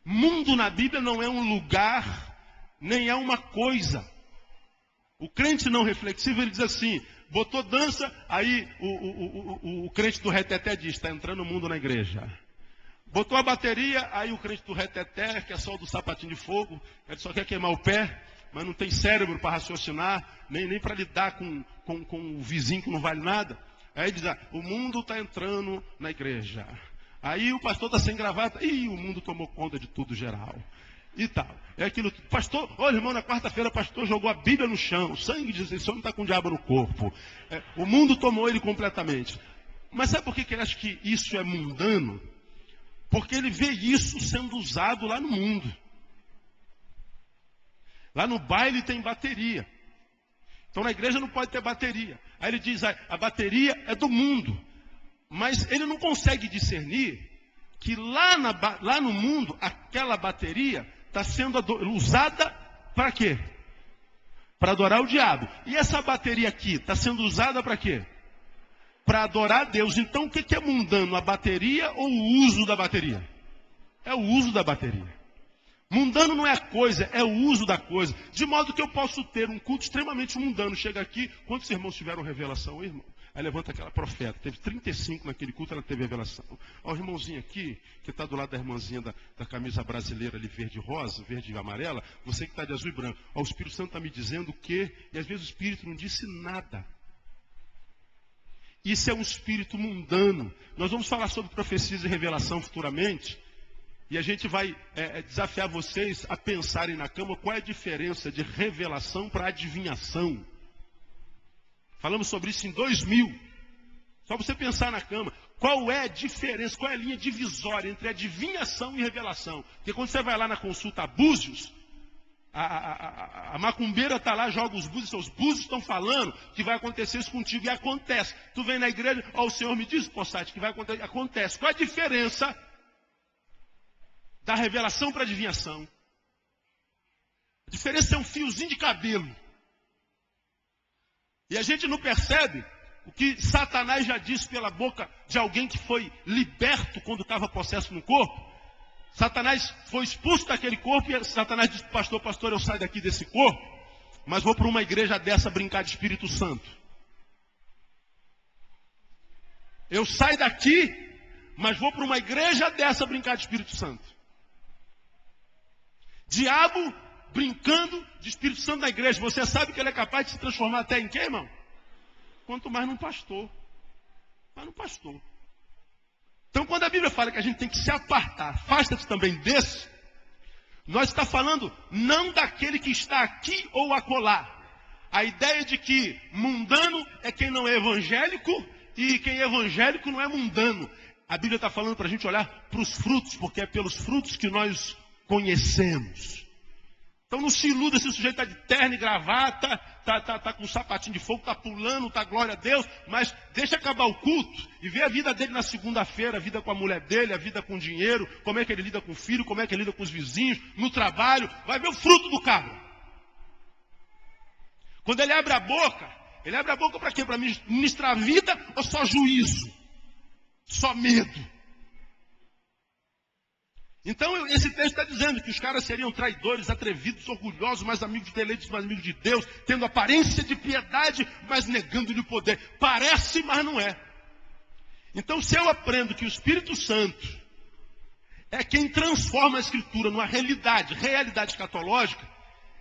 Speaker 1: mundo na Bíblia não é um lugar, nem é uma coisa. O crente não reflexivo, ele diz assim, botou dança, aí o crente do reteté diz, está entrando o mundo na igreja. Botou a bateria, aí o crente do reteté, que é só o do sapatinho de fogo, ele só quer queimar o pé, mas não tem cérebro para raciocinar, nem para lidar com o vizinho que não vale nada. Aí diz, o mundo está entrando na igreja. Aí o pastor está sem gravata, e o mundo tomou conta de tudo geral. E tal. É aquilo, pastor, olha irmão, na quarta-feira o pastor jogou a Bíblia no chão, o sangue de Jesus, não está com o diabo no corpo. O mundo tomou ele completamente. Mas sabe por que ele acha que isso é mundano? Porque ele vê isso sendo usado lá no mundo. Lá no baile tem bateria. Então na igreja não pode ter bateria. Aí ele diz, a bateria é do mundo. Mas ele não consegue discernir que lá no mundo, aquela bateria está sendo usada para quê? Para adorar o diabo. E essa bateria aqui está sendo usada para quê? Para adorar a Deus. Então o que é mundano? A bateria ou o uso da bateria? É o uso da bateria. Mundano não é a coisa, é o uso da coisa. De modo que eu posso ter um culto extremamente mundano. Chega aqui, quantos irmãos tiveram revelação, irmão? Aí levanta aquela profeta. Teve 35 naquele culto, ela teve revelação. Olha o irmãozinho aqui, que está do lado da irmãzinha da camisa brasileira ali, verde e rosa, verde e amarela. Você que está de azul e branco. Olha, o Espírito Santo está me dizendo que, e às vezes o Espírito não disse nada. Isso é um espírito mundano. Nós vamos falar sobre profecias e revelação futuramente. E a gente vai desafiar vocês a pensarem na cama qual é a diferença de revelação para adivinhação. Falamos sobre isso em 2000. Só você pensar na cama. Qual é a diferença, qual é a linha divisória entre adivinhação e revelação? Porque quando você vai lá na consulta a búzios, a macumbeira está lá, joga os búzios estão falando que vai acontecer isso contigo. E acontece. Tu vem na igreja, o Senhor me diz, Possati, que vai acontecer. Acontece. Qual é a diferença da revelação para a adivinhação? A diferença é um fiozinho de cabelo. E a gente não percebe o que Satanás já disse pela boca de alguém que foi liberto quando estava possesso no corpo. Satanás foi expulso daquele corpo e Satanás disse, pastor, eu saio daqui desse corpo, mas vou para uma igreja dessa brincar de Espírito Santo. Eu saio daqui, mas vou para uma igreja dessa brincar de Espírito Santo. Diabo brincando de Espírito Santo na igreja. Você sabe que ele é capaz de se transformar até em quê, irmão? Quanto mais num pastor. Mas num pastor. Então quando a Bíblia fala que a gente tem que se apartar, afasta-te também desse, nós está falando não daquele que está aqui ou acolá. A ideia de que mundano é quem não é evangélico e quem é evangélico não é mundano. A Bíblia está falando para a gente olhar para os frutos, porque é pelos frutos que nós conhecemos. Então não se iluda se o sujeito está de terno e gravata, está com um sapatinho de fogo, está pulando, está glória a Deus, mas deixa acabar o culto e vê a vida dele na segunda-feira, a vida com a mulher dele, a vida com o dinheiro, como é que ele lida com o filho, como é que ele lida com os vizinhos, no trabalho, vai ver o fruto do cabra. Quando ele abre a boca para quê? Para ministrar vida ou só juízo? Só medo? Então, esse texto está dizendo que os caras seriam traidores, atrevidos, orgulhosos, mais amigos de deleites, mais amigos de Deus, tendo aparência de piedade, mas negando-lhe o poder. Parece, mas não é. Então, se eu aprendo que o Espírito Santo é quem transforma a Escritura numa realidade escatológica,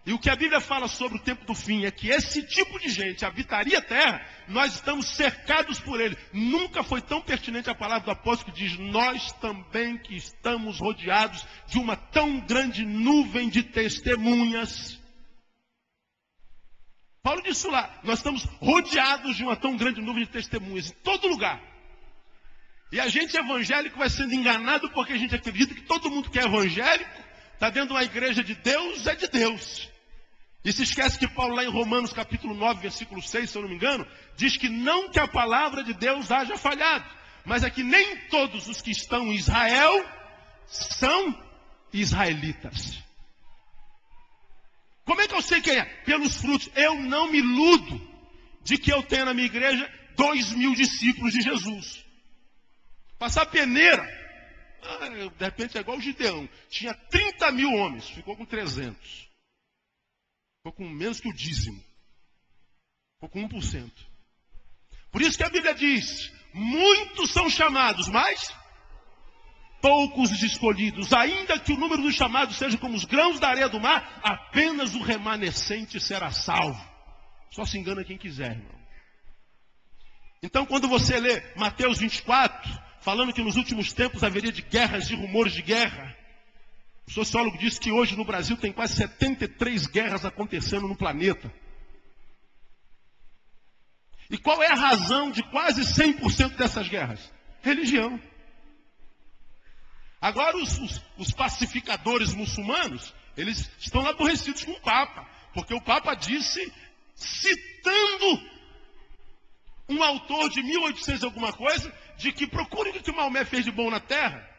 Speaker 1: e o que a Bíblia fala sobre o tempo do fim é que esse tipo de gente habitaria a terra, nós estamos cercados por ele. Nunca foi tão pertinente a palavra do apóstolo que diz: nós também que estamos rodeados de uma tão grande nuvem de testemunhas. Paulo disse lá, nós estamos rodeados de uma tão grande nuvem de testemunhas, em todo lugar. E a gente evangélico vai sendo enganado porque a gente acredita que todo mundo que é evangélico está dentro de uma igreja de Deus, é de Deus. E se esquece que Paulo lá em Romanos capítulo 9, versículo 6, se eu não me engano, diz que não que a palavra de Deus haja falhado, mas é que nem todos os que estão em Israel são israelitas. Como é que eu sei quem é? Pelos frutos. Eu não me iludo de que eu tenho na minha igreja 2.000 discípulos de Jesus. Passar peneira, de repente é igual o Gideão. Tinha 30.000 homens, ficou com 300. Ficou com menos que o dízimo. Ficou com 1%. Por isso que a Bíblia diz, muitos são chamados, mas poucos os escolhidos. Ainda que o número dos chamados seja como os grãos da areia do mar, apenas o remanescente será salvo. Só se engana quem quiser, irmão. Então, quando você lê Mateus 24, falando que nos últimos tempos haveria de guerras e rumores de guerra, o sociólogo disse que hoje no Brasil tem quase 73 guerras acontecendo no planeta. E qual é a razão de quase 100% dessas guerras? Religião. Agora os pacificadores muçulmanos, eles estão aborrecidos com o Papa, porque o Papa disse, citando um autor de 1800 alguma coisa, de que procure o que Maomé fez de bom na terra,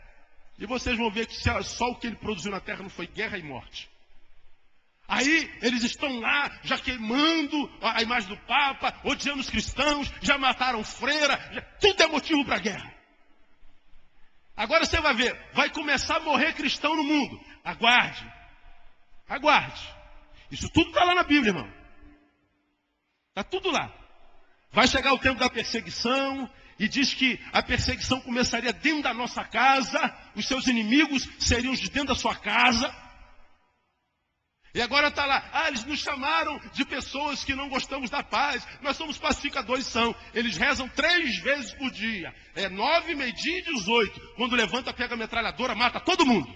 Speaker 1: e vocês vão ver que só o que ele produziu na terra não foi guerra e morte. Aí eles estão lá, já queimando a imagem do Papa, odiando os cristãos, já mataram freira, tudo é motivo para guerra. Agora você vai ver, vai começar a morrer cristão no mundo. Aguarde, aguarde. Isso tudo está lá na Bíblia, irmão. Está tudo lá. Vai chegar o tempo da perseguição, e diz que a perseguição começaria dentro da nossa casa, os seus inimigos seriam de dentro da sua casa. E agora está lá, eles nos chamaram de pessoas que não gostamos da paz, nós somos pacificadores, são. Eles rezam 3 vezes por dia, 9, meio-dia e 18. Quando levanta, pega a metralhadora, mata todo mundo.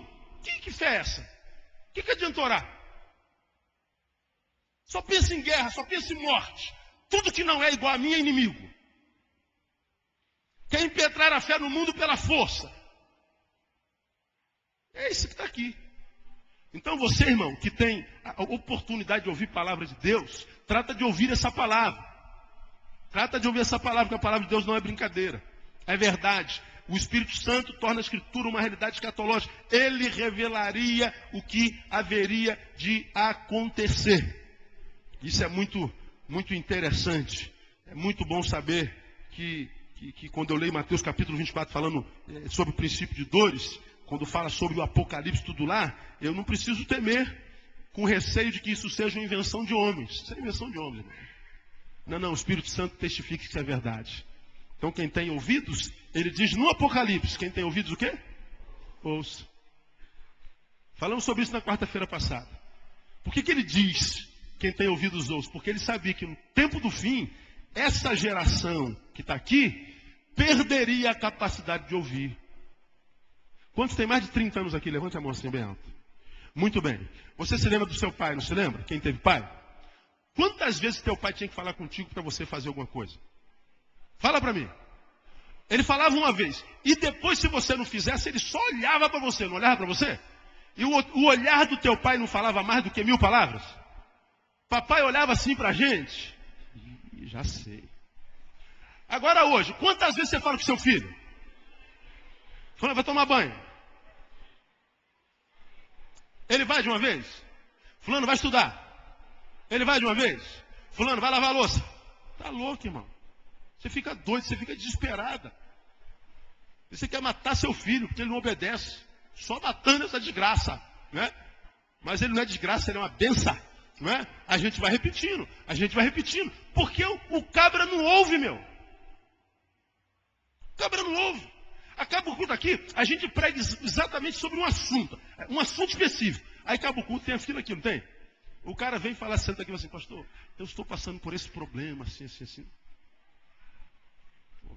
Speaker 1: Que fé é essa? O que adianta orar? Só pensa em guerra, só pensa em morte. Tudo que não é igual a mim é inimigo. Quer impetrar a fé no mundo pela força. É isso que está aqui. Então você, irmão, que tem a oportunidade de ouvir a palavra de Deus, trata de ouvir essa palavra. Trata de ouvir essa palavra, porque a palavra de Deus não é brincadeira. É verdade. O Espírito Santo torna a Escritura uma realidade escatológica. Ele revelaria o que haveria de acontecer. Isso é muito, muito interessante. É muito bom saber que quando eu leio Mateus capítulo 24 falando sobre o princípio de dores, quando fala sobre o Apocalipse tudo lá, eu não preciso temer com receio de que isso seja uma invenção de homens. Isso é invenção de homens, irmão. Não, o Espírito Santo testifica que isso é verdade. Então quem tem ouvidos, ele diz no Apocalipse, quem tem ouvidos o quê? Ouça. Falamos sobre isso na quarta-feira passada. Por que ele diz, quem tem ouvidos ouça? Porque ele sabia que no tempo do fim, essa geração que está aqui, perderia a capacidade de ouvir. Quantos tem mais de 30 anos aqui? Levante a mão assim bem alto. Muito bem. Você se lembra do seu pai, não se lembra? Quem teve pai? Quantas vezes teu pai tinha que falar contigo para você fazer alguma coisa? Fala para mim. Ele falava uma vez. E depois, se você não fizesse, ele só olhava para você. Não olhava para você? E o olhar do teu pai não falava mais do que 1000 palavras? Papai olhava assim para a gente. Já sei. Agora hoje, quantas vezes você fala com seu filho? Fulano, vai tomar banho. Ele vai de uma vez? Fulano, vai estudar. Ele vai de uma vez? Fulano, vai lavar a louça. Tá louco, irmão. Você fica doido, você fica desesperada. Você quer matar seu filho porque ele não obedece. só datando essa desgraça, né? Mas ele não é desgraça, ele é uma benção, não é? A gente vai repetindo, porque o cabra não ouve, meu. O cabra não ouve. Acaba o culto aqui, a gente prega exatamente sobre um assunto específico. Aí acaba o culto, tem a fila aqui, não tem? O cara vem falar, senta aqui e fala assim, pastor, eu estou passando por esse problema, assim. Pô.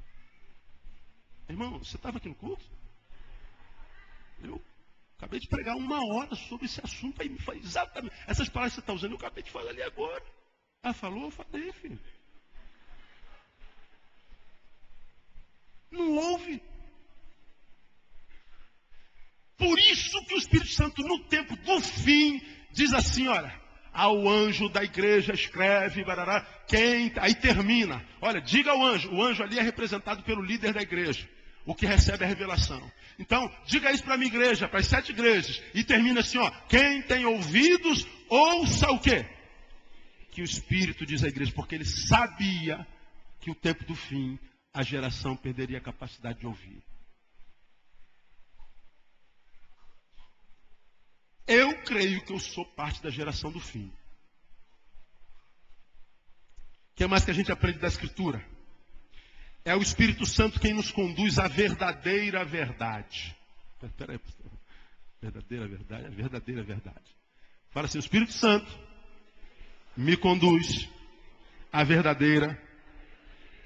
Speaker 1: Irmão, você estava aqui no culto? Eu acabei de pregar 1 hora sobre esse assunto, aí exatamente, essas palavras que você está usando, eu acabei de falar ali agora. Ah, falou? Eu falei, filho. Não ouve. Por isso que o Espírito Santo, no tempo do fim, diz assim, olha, ao anjo da igreja escreve, barará, aí termina. Olha, diga ao anjo, o anjo ali é representado pelo líder da igreja, o que recebe a revelação. Então, diga isso para a minha igreja, para as 7 igrejas, e termina assim, ó, quem tem ouvidos, ouça o quê? Que o Espírito diz à igreja, porque ele sabia que o tempo do fim, a geração perderia a capacidade de ouvir. Eu creio que eu sou parte da geração do fim. O que mais que a gente aprende da Escritura? É o Espírito Santo quem nos conduz à verdadeira verdade. Espera aí, pastor. Verdadeira verdade, a verdadeira verdade. Fala assim, o Espírito Santo me conduz à verdadeira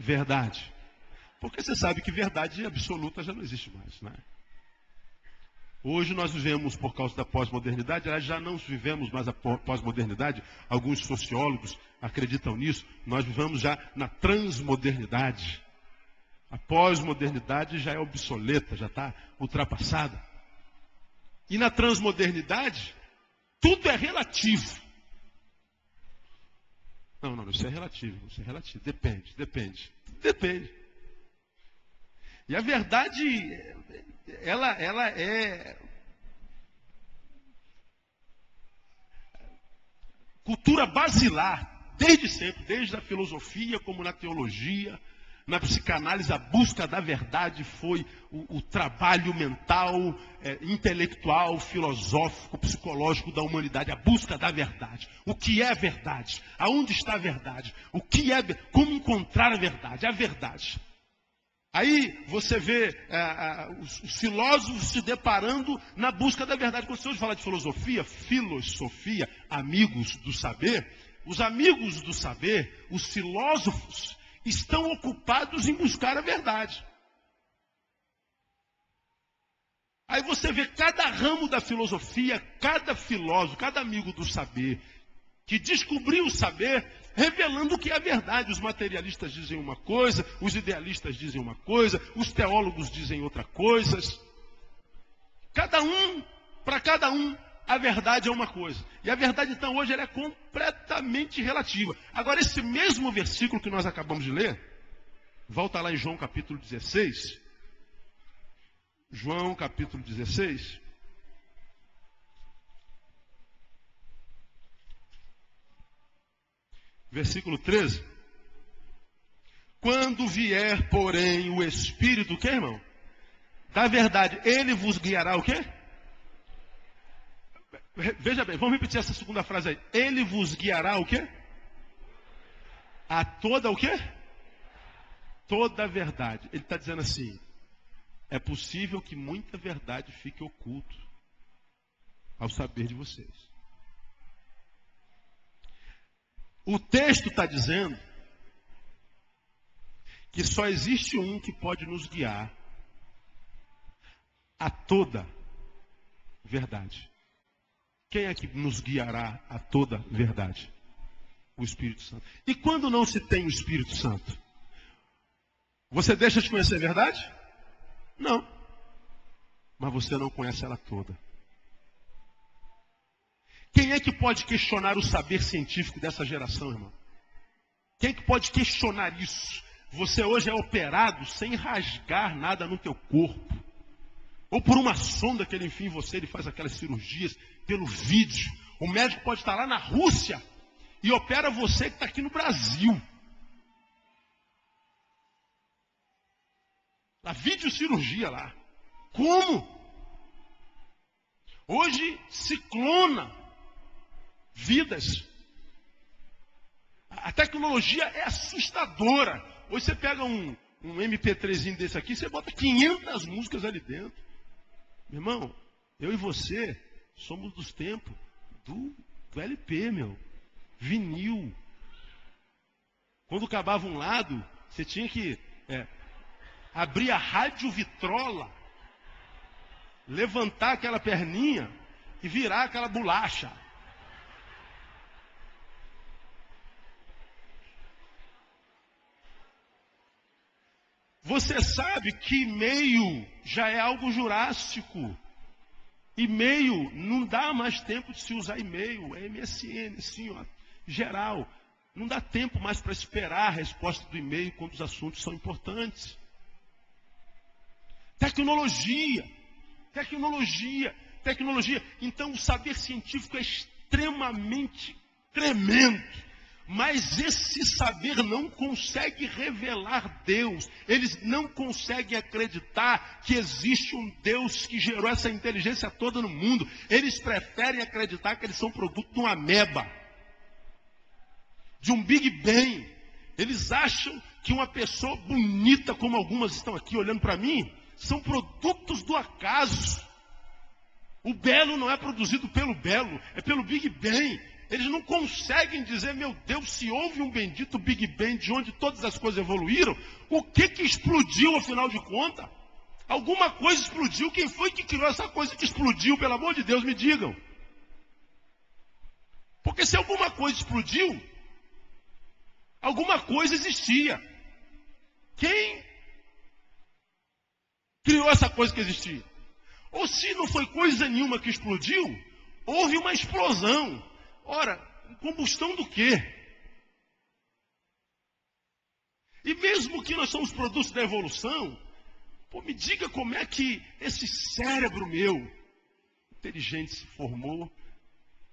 Speaker 1: verdade. Porque você sabe que verdade absoluta já não existe mais, né? Hoje nós vivemos, por causa da pós-modernidade, já não vivemos mais a pós-modernidade, alguns sociólogos acreditam nisso, nós vivemos já na transmodernidade. A pós-modernidade já é obsoleta, já está ultrapassada. E na transmodernidade, tudo é relativo. Não, isso é relativo, depende. E a verdade, ela é cultura basilar, desde sempre, desde a filosofia como na teologia, na psicanálise, a busca da verdade foi o trabalho mental, intelectual, filosófico, psicológico da humanidade, a busca da verdade. O que é verdade? Aonde está a verdade? O que é, como encontrar a verdade? A verdade. Aí você vê os filósofos se deparando na busca da verdade. Quando você hoje fala de filosofia, amigos do saber, os amigos do saber, os filósofos, estão ocupados em buscar a verdade. Aí você vê cada ramo da filosofia, cada filósofo, cada amigo do saber, que descobriu o saber, revelando o que é a verdade. Os materialistas dizem uma coisa, os idealistas dizem uma coisa, os teólogos dizem outra coisa. Para cada um, a verdade é uma coisa. E a verdade, então, hoje ela é completamente relativa. Agora, esse mesmo versículo que nós acabamos de ler, volta lá em João capítulo 16. João capítulo 16. Versículo 13. Quando vier, porém, o Espírito, o que, irmão? Da verdade, ele vos guiará o quê? Veja bem, vamos repetir essa segunda frase aí. Ele vos guiará o quê? A toda o quê? Toda a verdade. Ele está dizendo assim, é possível que muita verdade fique oculto ao saber de vocês. O texto está dizendo que só existe um que pode nos guiar a toda verdade. Quem é que nos guiará a toda verdade? O Espírito Santo. E quando não se tem o Espírito Santo? Você deixa de conhecer a verdade? Não. Mas você não conhece ela toda. Quem é que pode questionar o saber científico dessa geração, irmão? Quem é que pode questionar isso? Você hoje é operado sem rasgar nada no teu corpo. Ou por uma sonda que ele enfia em você, ele faz aquelas cirurgias pelo vídeo. O médico pode estar lá na Rússia e opera você que está aqui no Brasil. A videocirurgia lá. Como? Hoje se clona vidas. A tecnologia é assustadora. Hoje você pega um MP3zinho desse aqui, você bota 500 músicas ali dentro. Meu irmão, eu e você somos dos tempos do LP, meu. Vinil. Quando acabava um lado, você tinha que abrir a rádio vitrola, levantar aquela perninha e virar aquela bolacha. Você sabe que e-mail já é algo jurássico. E-mail, não dá mais tempo de se usar e-mail. É MSN, assim, ó, geral. Não dá tempo mais para esperar a resposta do e-mail quando os assuntos são importantes. Tecnologia. Então, o saber científico é extremamente tremendo. Mas esse saber não consegue revelar Deus. Eles não conseguem acreditar que existe um Deus que gerou essa inteligência toda no mundo. Eles preferem acreditar que eles são produto de uma ameba, de um Big Bang. Eles acham que uma pessoa bonita, como algumas estão aqui olhando para mim, são produtos do acaso. O belo não é produzido pelo belo, é pelo Big Bang. Eles não conseguem dizer, meu Deus, se houve um bendito Big Bang de onde todas as coisas evoluíram, o que explodiu afinal de contas? Alguma coisa explodiu. Quem foi que criou essa coisa que explodiu? Pelo amor de Deus, me digam. Porque se alguma coisa explodiu, alguma coisa existia. Quem criou essa coisa que existia? Ou se não foi coisa nenhuma que explodiu, houve uma explosão. Ora, combustão do quê? E mesmo que nós somos produtos da evolução, me diga como é que esse cérebro meu, inteligente, se formou,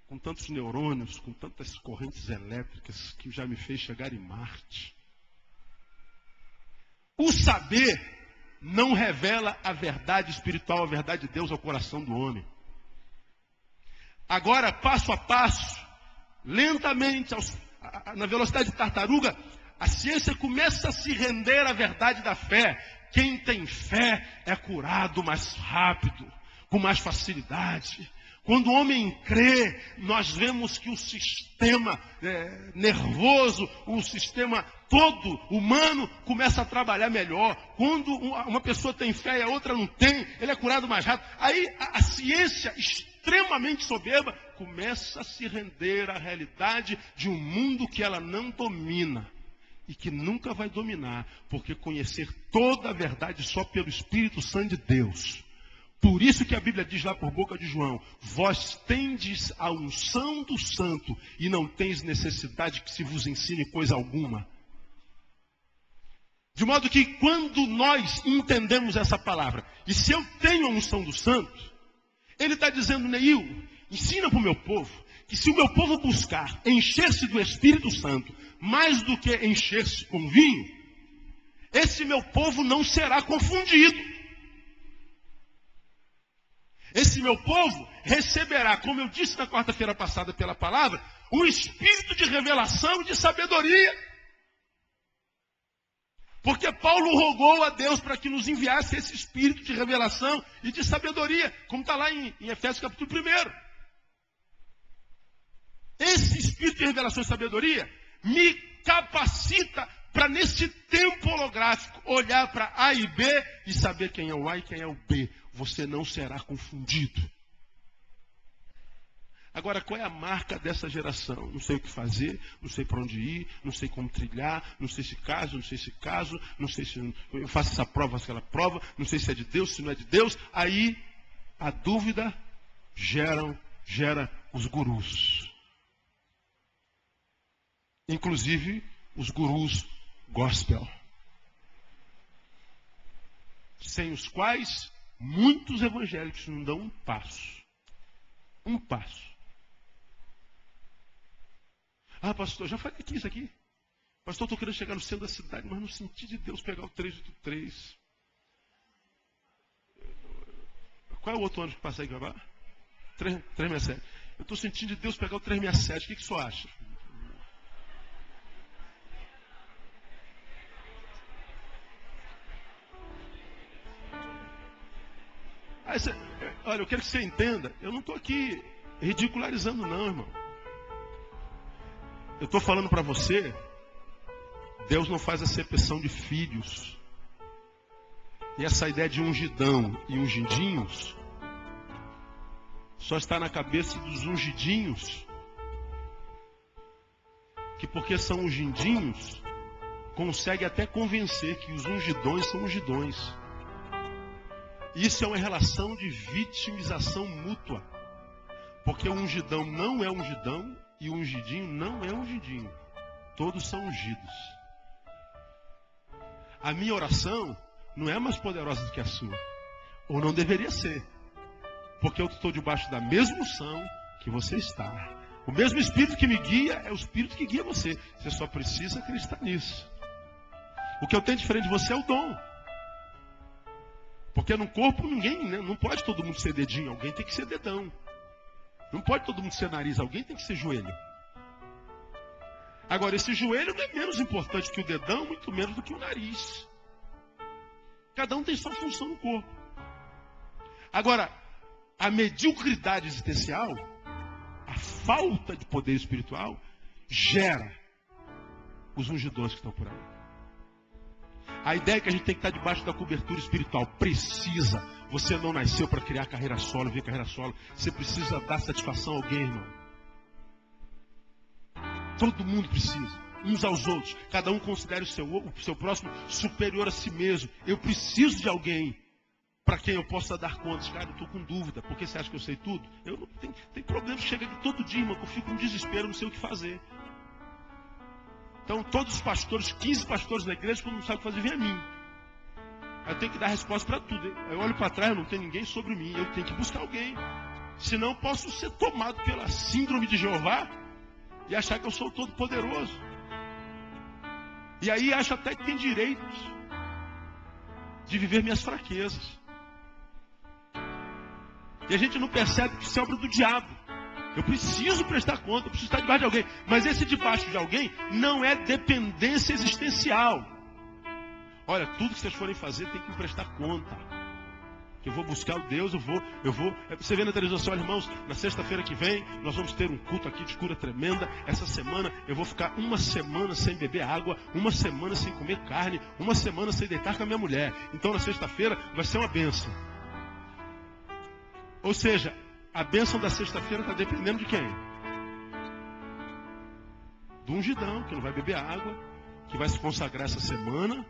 Speaker 1: com tantos neurônios, com tantas correntes elétricas, que já me fez chegar em Marte. O saber não revela a verdade espiritual, a verdade de Deus ao coração do homem. Agora, passo a passo, lentamente, na velocidade de tartaruga, a ciência começa a se render à verdade da fé. Quem tem fé é curado mais rápido, com mais facilidade. Quando o homem crê, nós vemos que o sistema nervoso, o sistema todo humano começa a trabalhar melhor. Quando uma pessoa tem fé e a outra não tem, ele é curado mais rápido. Aí a ciência extremamente soberba começa a se render à realidade de um mundo que ela não domina e que nunca vai dominar, porque conhecer toda a verdade só pelo Espírito Santo de Deus. Por isso que a Bíblia diz lá por boca de João: vós tendes a unção do santo e não tens necessidade que se vos ensine coisa alguma. De modo que quando nós entendemos essa palavra, e se eu tenho a unção do santo, ele está dizendo, Neil, ensina para o meu povo, que se o meu povo buscar encher-se do Espírito Santo, mais do que encher-se com vinho, esse meu povo não será confundido. Esse meu povo receberá, como eu disse na quarta-feira passada pela palavra, um espírito de revelação e de sabedoria. Porque Paulo rogou a Deus para que nos enviasse esse espírito de revelação e de sabedoria, como está lá em Efésios capítulo 1. Esse espírito de revelação e sabedoria me capacita para, nesse tempo holográfico, olhar para A e B e saber quem é o A e quem é o B. Você não será confundido. Agora, qual é a marca dessa geração? Não sei o que fazer, não sei para onde ir, não sei como trilhar, não sei se caso, não sei se caso, não sei se eu faço essa prova, aquela prova, não sei se é de Deus, se não é de Deus. Aí, a dúvida gera os gurus. Inclusive, os gurus gospel. Sem os quais muitos evangélicos não dão um passo. Um passo. Ah, pastor, já falei aqui isso aqui. Pastor, estou querendo chegar no centro da cidade, mas não senti de Deus pegar o 383. Qual é o outro ônibus que passa aí, Gabá? 367. Eu estou sentindo de Deus pegar o 367. O que o senhor acha? Aí você, olha, eu quero que você entenda. Eu não estou aqui ridicularizando não, irmão. Eu estou falando para você. Deus não faz acepção de filhos. E essa ideia de ungidão e ungidinhos só está na cabeça dos ungidinhos, que porque são ungidinhos, consegue até convencer que os ungidões são ungidões. Isso é uma relação de vitimização mútua. Porque o ungidão não é ungidão e o ungidinho não é ungidinho. Todos são ungidos. A minha oração não é mais poderosa do que a sua. Ou não deveria ser. Porque eu estou debaixo da mesma unção que você está. O mesmo Espírito que me guia é o Espírito que guia você. Você só precisa acreditar nisso. O que eu tenho diferente de você é o dom. Porque no corpo ninguém, né? Não pode todo mundo ser dedinho, alguém tem que ser dedão. Não pode todo mundo ser nariz, alguém tem que ser joelho. Agora, esse joelho não é menos importante que o dedão, muito menos do que o nariz. Cada um tem sua função no corpo. Agora, a mediocridade existencial, a falta de poder espiritual, gera os ungidões que estão por aí. A ideia é que a gente tem que estar debaixo da cobertura espiritual. Precisa. Você não nasceu para criar carreira solo, ver carreira solo. Você precisa dar satisfação a alguém, irmão. Todo mundo precisa. Uns aos outros. Cada um considera o seu próximo superior a si mesmo. Eu preciso de alguém para quem eu possa dar contas. Cara, eu estou com dúvida. Por que você acha que eu sei tudo? Eu não tenho, tem problema. Chega aqui todo dia, irmão, que eu fico com desespero, não sei o que fazer. Então, todos os pastores, 15 pastores na igreja, quando não sabe o que fazer, vem a mim. Eu tenho que dar resposta para tudo. Eu olho para trás, não tem ninguém sobre mim. Eu tenho que buscar alguém. Senão, eu posso ser tomado pela síndrome de Jeová e achar que eu sou todo poderoso. E aí, acho até que tem direito de viver minhas fraquezas. E a gente não percebe que isso é obra do diabo. Eu preciso prestar conta, eu preciso estar debaixo de alguém. Mas esse debaixo de alguém não é dependência existencial. Olha, tudo que vocês forem fazer tem que me prestar conta. Eu vou buscar o Deus, eu vou. Você vê na televisão, olha, irmãos, na sexta-feira que vem, nós vamos ter um culto aqui de cura tremenda. Essa semana eu vou ficar uma semana sem beber água, uma semana sem comer carne, uma semana sem deitar com a minha mulher. Então na sexta-feira vai ser uma bênção. Ou seja, a bênção da sexta-feira está dependendo de quem? Do ungidão, que não vai beber água, que vai se consagrar essa semana,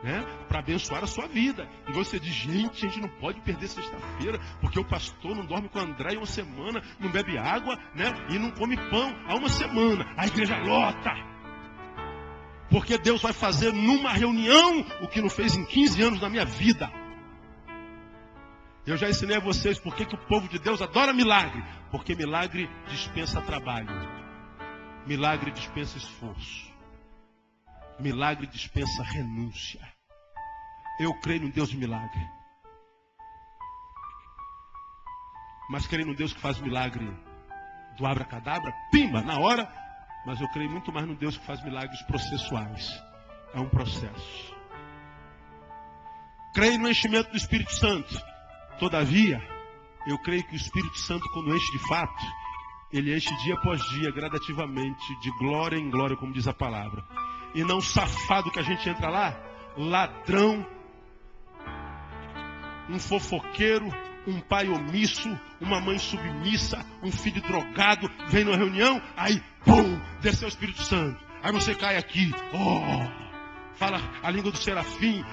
Speaker 1: né, para abençoar a sua vida. E você diz, gente, a gente não pode perder sexta-feira, porque o pastor não dorme com o André uma semana, não bebe água, né, e não come pão há uma semana. A igreja lota. Porque Deus vai fazer numa reunião o que não fez em 15 anos da minha vida. Eu já ensinei a vocês por que o povo de Deus adora milagre. Porque milagre dispensa trabalho. Milagre dispensa esforço. Milagre dispensa renúncia. Eu creio num Deus de milagre. Mas creio num Deus que faz milagre do abracadabra, pimba, na hora. Mas eu creio muito mais num Deus que faz milagres processuais. É um processo. Creio no enchimento do Espírito Santo. Todavia, eu creio que o Espírito Santo, quando enche de fato, ele enche dia após dia, gradativamente, de glória em glória, como diz a palavra. E não safado que a gente entra lá, ladrão, um fofoqueiro, um pai omisso, uma mãe submissa, um filho drogado, vem numa reunião, aí, pum, desceu o Espírito Santo. Aí você cai aqui, fala a língua do serafim,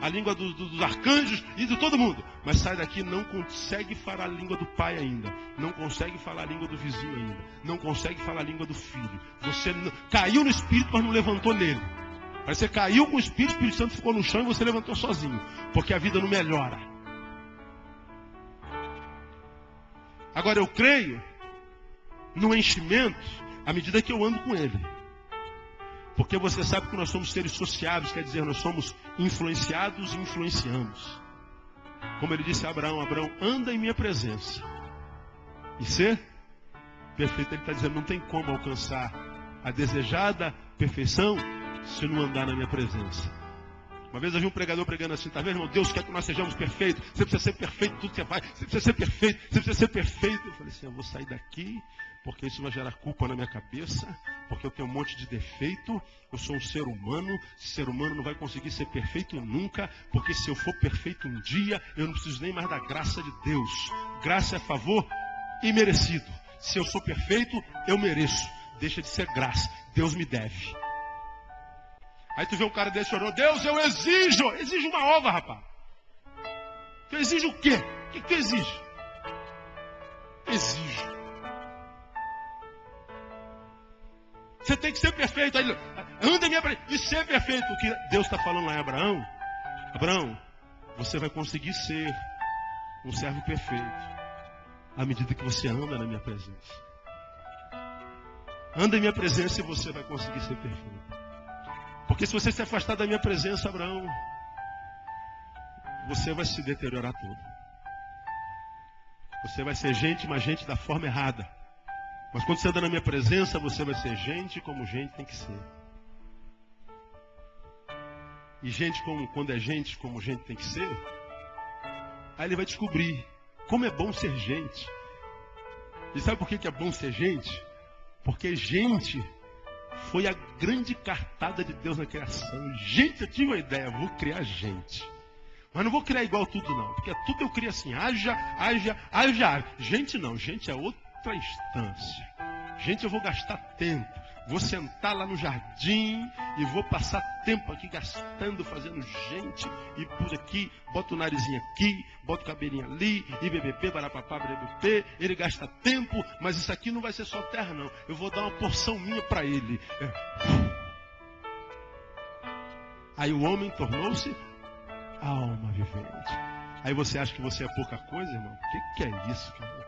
Speaker 1: a língua dos arcanjos e de todo mundo. Mas sai daqui, não consegue falar a língua do pai ainda. Não consegue falar a língua do vizinho ainda. Não consegue falar a língua do filho. Você caiu no Espírito, mas não levantou nele. Aí você caiu com o Espírito Santo ficou no chão e você levantou sozinho. Porque a vida não melhora. Agora eu creio no enchimento à medida que eu ando com ele. Porque você sabe que nós somos seres sociáveis, quer dizer, nós somos influenciados e influenciamos. Como ele disse a Abraão, Abraão, anda em minha presença. e ser perfeito. Ele está dizendo, não tem como alcançar a desejada perfeição se não andar na minha presença. Uma vez eu vi um pregador pregando assim, tá vendo, irmão? Deus quer que nós sejamos perfeitos. Você precisa ser perfeito em tudo que você faz. Você precisa ser perfeito. Você precisa ser perfeito. Eu falei assim, eu vou sair daqui, porque isso vai gerar culpa na minha cabeça, porque eu tenho um monte de defeito. Eu sou um ser humano. Ser humano não vai conseguir ser perfeito nunca, porque se eu for perfeito um dia, eu não preciso nem mais da graça de Deus. Graça é favor imerecido. Se eu sou perfeito, eu mereço. Deixa de ser graça. Deus me deve. Aí tu vê um cara desse chorando, Deus, eu exijo. Exijo uma ova, rapaz. Tu exige o quê? O que tu exige? Exijo. Você tem que ser perfeito. Aí, anda minha e ser perfeito. O que Deus está falando lá em Abraão? Abraão, você vai conseguir ser um servo perfeito à medida que você anda na minha presença. Anda em minha presença e você vai conseguir ser perfeito. Porque se você se afastar da minha presença, Abraão, você vai se deteriorar todo. Você vai ser gente, mas gente da forma errada. Mas quando você anda na minha presença, você vai ser gente como gente tem que ser. E gente quando é gente como gente tem que ser, aí ele vai descobrir como é bom ser gente. E sabe por que é bom ser gente? Porque gente foi a grande cartada de Deus na criação. Gente, eu tive uma ideia, vou criar gente. Mas não vou criar igual tudo não, porque tudo eu crio assim, haja. Gente não, gente é outra instância. Gente, eu vou gastar tempo. Vou sentar lá no jardim e vou passar tempo aqui gastando, fazendo gente. E por aqui, bota o narizinho aqui, bota o cabelinho ali, e bebê, barapapá, bebê. Ele gasta tempo, mas isso aqui não vai ser só terra não. Eu vou dar uma porção minha para ele. Aí o homem tornou-se alma vivente. Aí você acha que você é pouca coisa, irmão? O que é isso, cara?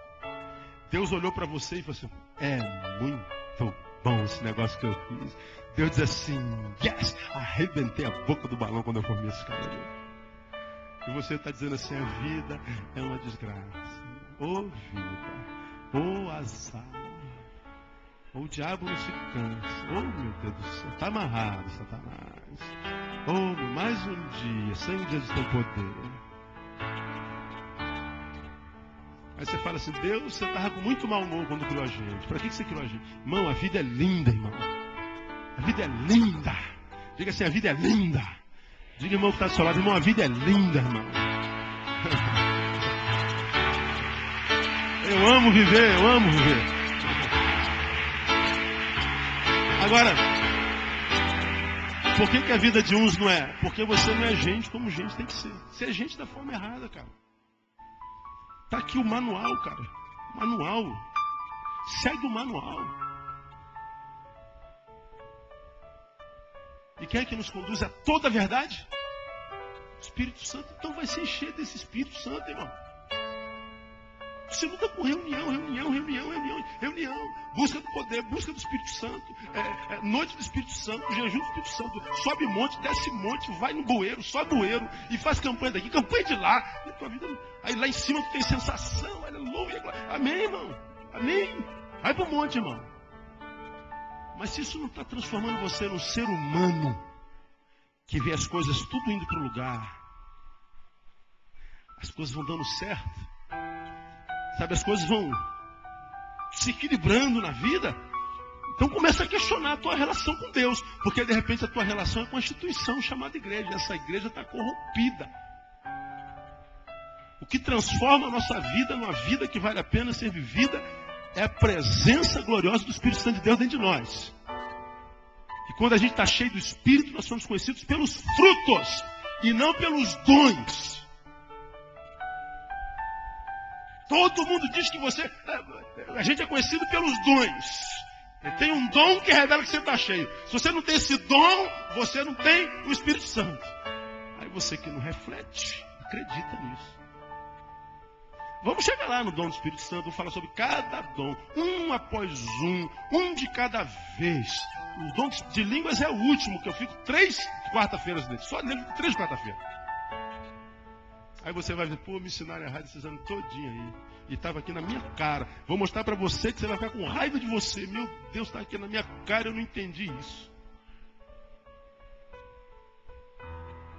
Speaker 1: Deus olhou para você e falou assim, é muito bom esse negócio que eu fiz. Deus diz assim, yes! Arrebentei a boca do balão quando eu comi esse cara. E você está dizendo assim, a vida é uma desgraça. Ô vida, ô azar. O diabo não se cansa. Oh, meu Deus do céu. Está amarrado, Satanás. Oh, mais um dia. 100 dias do teu poder. Aí você fala assim, Deus, você estava com muito mau humor quando criou a gente. Para que você criou a gente? Irmão, a vida é linda, irmão. A vida é linda. Diga assim, a vida é linda. Diga, irmão, que está do seu lado, irmão, a vida é linda, irmão. Eu amo viver, eu amo viver. Agora, por que a vida de uns não é? Porque você não é gente como gente tem que ser. Você é gente da forma errada, cara. Está aqui o manual, cara. Manual. Segue o manual. E quem é que nos conduz a toda a verdade? O Espírito Santo. Então vai se encher desse Espírito Santo, irmão. Você luta com reunião. Busca do poder, busca do Espírito Santo. Noite do Espírito Santo, jejum do Espírito Santo. Sobe monte, desce monte, vai no bueiro, sobe bueiro e faz campanha daqui, campanha de lá. E tua vida, aí lá em cima tu tem sensação, aleluia. Amém, irmão. Amém. Vai pro monte, irmão. Mas se isso não está transformando você num ser humano que vê as coisas tudo indo para o lugar, as coisas vão dando certo. Sabe, as coisas vão se equilibrando na vida. Então começa a questionar a tua relação com Deus. Porque de repente a tua relação é com a instituição chamada igreja. Essa igreja está corrompida. O que transforma a nossa vida numa vida que vale a pena ser vivida é a presença gloriosa do Espírito Santo de Deus dentro de nós. E quando a gente está cheio do Espírito, nós somos conhecidos pelos frutos e não pelos dons. Todo mundo diz que a gente é conhecido pelos dons. Tem um dom que revela que você está cheio. Se você não tem esse dom, você não tem o Espírito Santo. Aí você que não reflete, acredita nisso. Vamos chegar lá no dom do Espírito Santo, vamos falar sobre cada dom, um após um de cada vez. O dom de línguas é o último, que eu fico 3 quarta-feiras nele. Só nele, 3 quarta-feiras. Aí você vai ver, pô, me ensinaram errado esses anos todinho aí. E estava aqui na minha cara. Vou mostrar para você que você vai ficar com raiva de você. Meu Deus, está aqui na minha cara, eu não entendi isso.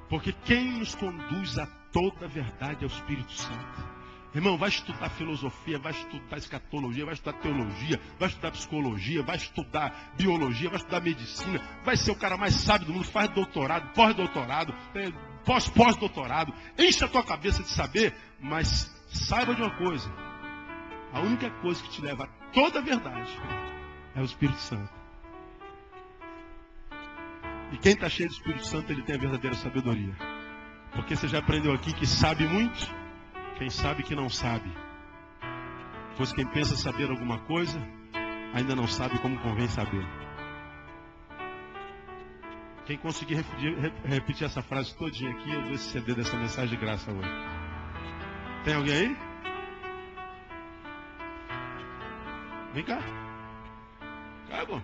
Speaker 1: Porque quem nos conduz a toda a verdade é o Espírito Santo. Irmão, vai estudar filosofia, vai estudar escatologia, vai estudar teologia, vai estudar psicologia, vai estudar biologia, vai estudar medicina, vai ser o cara mais sábio do mundo, faz doutorado, pós-doutorado, pós-doutorado, enche a tua cabeça de saber, mas saiba de uma coisa, a única coisa que te leva a toda a verdade é o Espírito Santo. E quem está cheio do Espírito Santo, ele tem a verdadeira sabedoria. Porque você já aprendeu aqui que sabe muito, quem sabe que não sabe. Pois quem pensa saber alguma coisa, ainda não sabe como convém saber. Quem conseguir repetir essa frase todinha aqui, eu dou esse CD dessa mensagem de graça hoje. Tem alguém aí? Vem cá. Cago.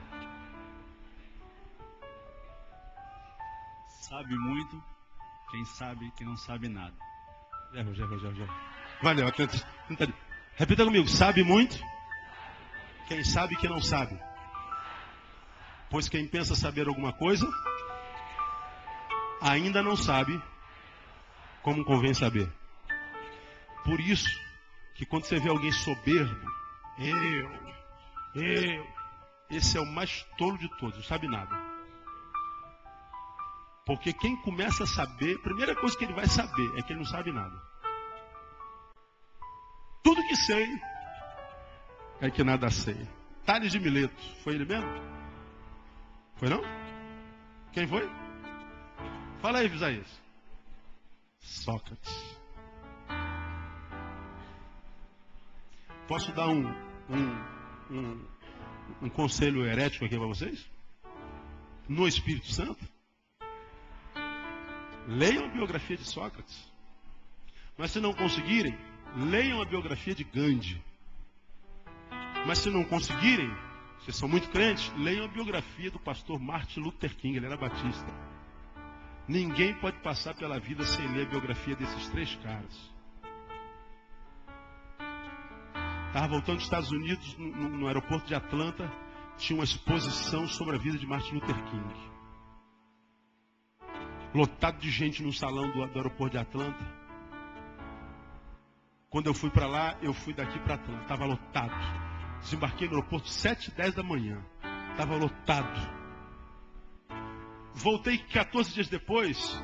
Speaker 2: Sabe muito, quem sabe que não sabe nada.
Speaker 1: Já. Valeu, repita comigo. Sabe muito, quem sabe que não sabe. Pois quem pensa saber alguma coisa, ainda não sabe como convém saber. Por isso, que quando você vê alguém soberbo, esse é o mais tolo de todos, não sabe nada. Porque quem começa a saber, a primeira coisa que ele vai saber é que ele não sabe nada. Tudo que sei é que nada sei. Tales de Mileto, foi ele mesmo? Foi não? Quem foi? Fala aí, Isaías. Sócrates. Posso dar um conselho herético aqui para vocês? No Espírito Santo? Leiam a biografia de Sócrates. Mas se não conseguirem, leiam a biografia de Gandhi. Mas se não conseguirem, vocês são muito crentes, leiam a biografia do pastor Martin Luther King, ele era batista. Ninguém pode passar pela vida sem ler a biografia desses três caras. Estava voltando dos Estados Unidos, no aeroporto de Atlanta, tinha uma exposição sobre a vida de Martin Luther King. Lotado de gente no salão do aeroporto de Atlanta. Quando eu fui para lá, eu fui daqui para Atlanta. Estava lotado. Desembarquei no aeroporto 7h10 da manhã. Estava lotado. Voltei 14 dias depois.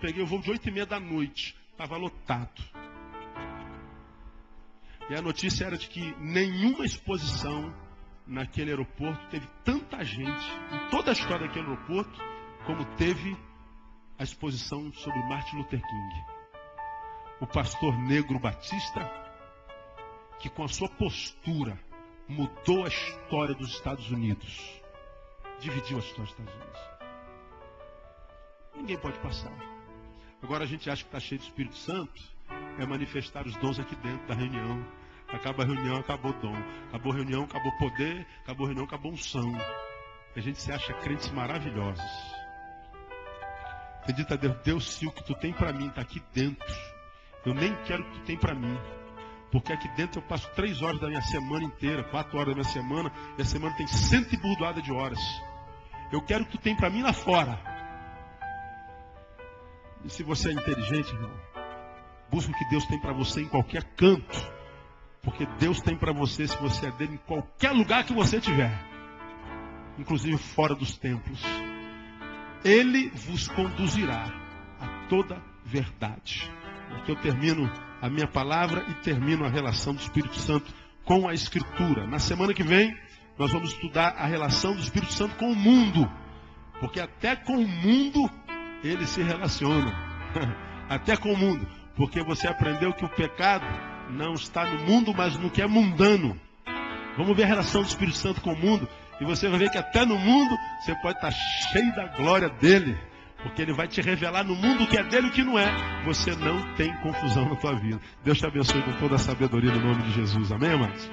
Speaker 1: Peguei o voo de 8h30 da noite. Estava lotado. E a notícia era de que nenhuma exposição naquele aeroporto teve tanta gente, em toda a história daquele aeroporto, como teve a exposição sobre Martin Luther King. O pastor negro batista, que com a sua postura mudou a história dos Estados Unidos. Dividiu a história dos Estados Unidos. Ninguém pode passar. Agora a gente acha que está cheio do Espírito Santo, é manifestar os dons aqui dentro da reunião. Acaba a reunião, acabou o dom. Acabou a reunião, acabou o poder. Acabou a reunião, acabou a unção. A gente se acha crentes maravilhosos. Acredita a Deus, Deus, se o que tu tem para mim está aqui dentro, eu nem quero o que tu tem para mim. Porque aqui dentro eu passo 3 horas da minha semana inteira, 4 horas da minha semana, e a semana tem 100 e burdoada de horas. Eu quero o que tu tem para mim lá fora. E se você é inteligente, irmão, busca o que Deus tem para você em qualquer canto. Porque Deus tem para você, se você é dele, em qualquer lugar que você estiver. Inclusive fora dos templos. Ele vos conduzirá a toda verdade. Aqui eu termino a minha palavra e termino a relação do Espírito Santo com a Escritura. Na semana que vem, nós vamos estudar a relação do Espírito Santo com o mundo. Porque até com o mundo ele se relaciona. Até com o mundo. Porque você aprendeu que o pecado não está no mundo, mas no que é mundano. Vamos ver a relação do Espírito Santo com o mundo. E você vai ver que até no mundo você pode estar cheio da glória dele. Porque ele vai te revelar no mundo o que é dele e o que não é. Você não tem confusão na tua vida. Deus te abençoe com toda a sabedoria no nome de Jesus. Amém, amados?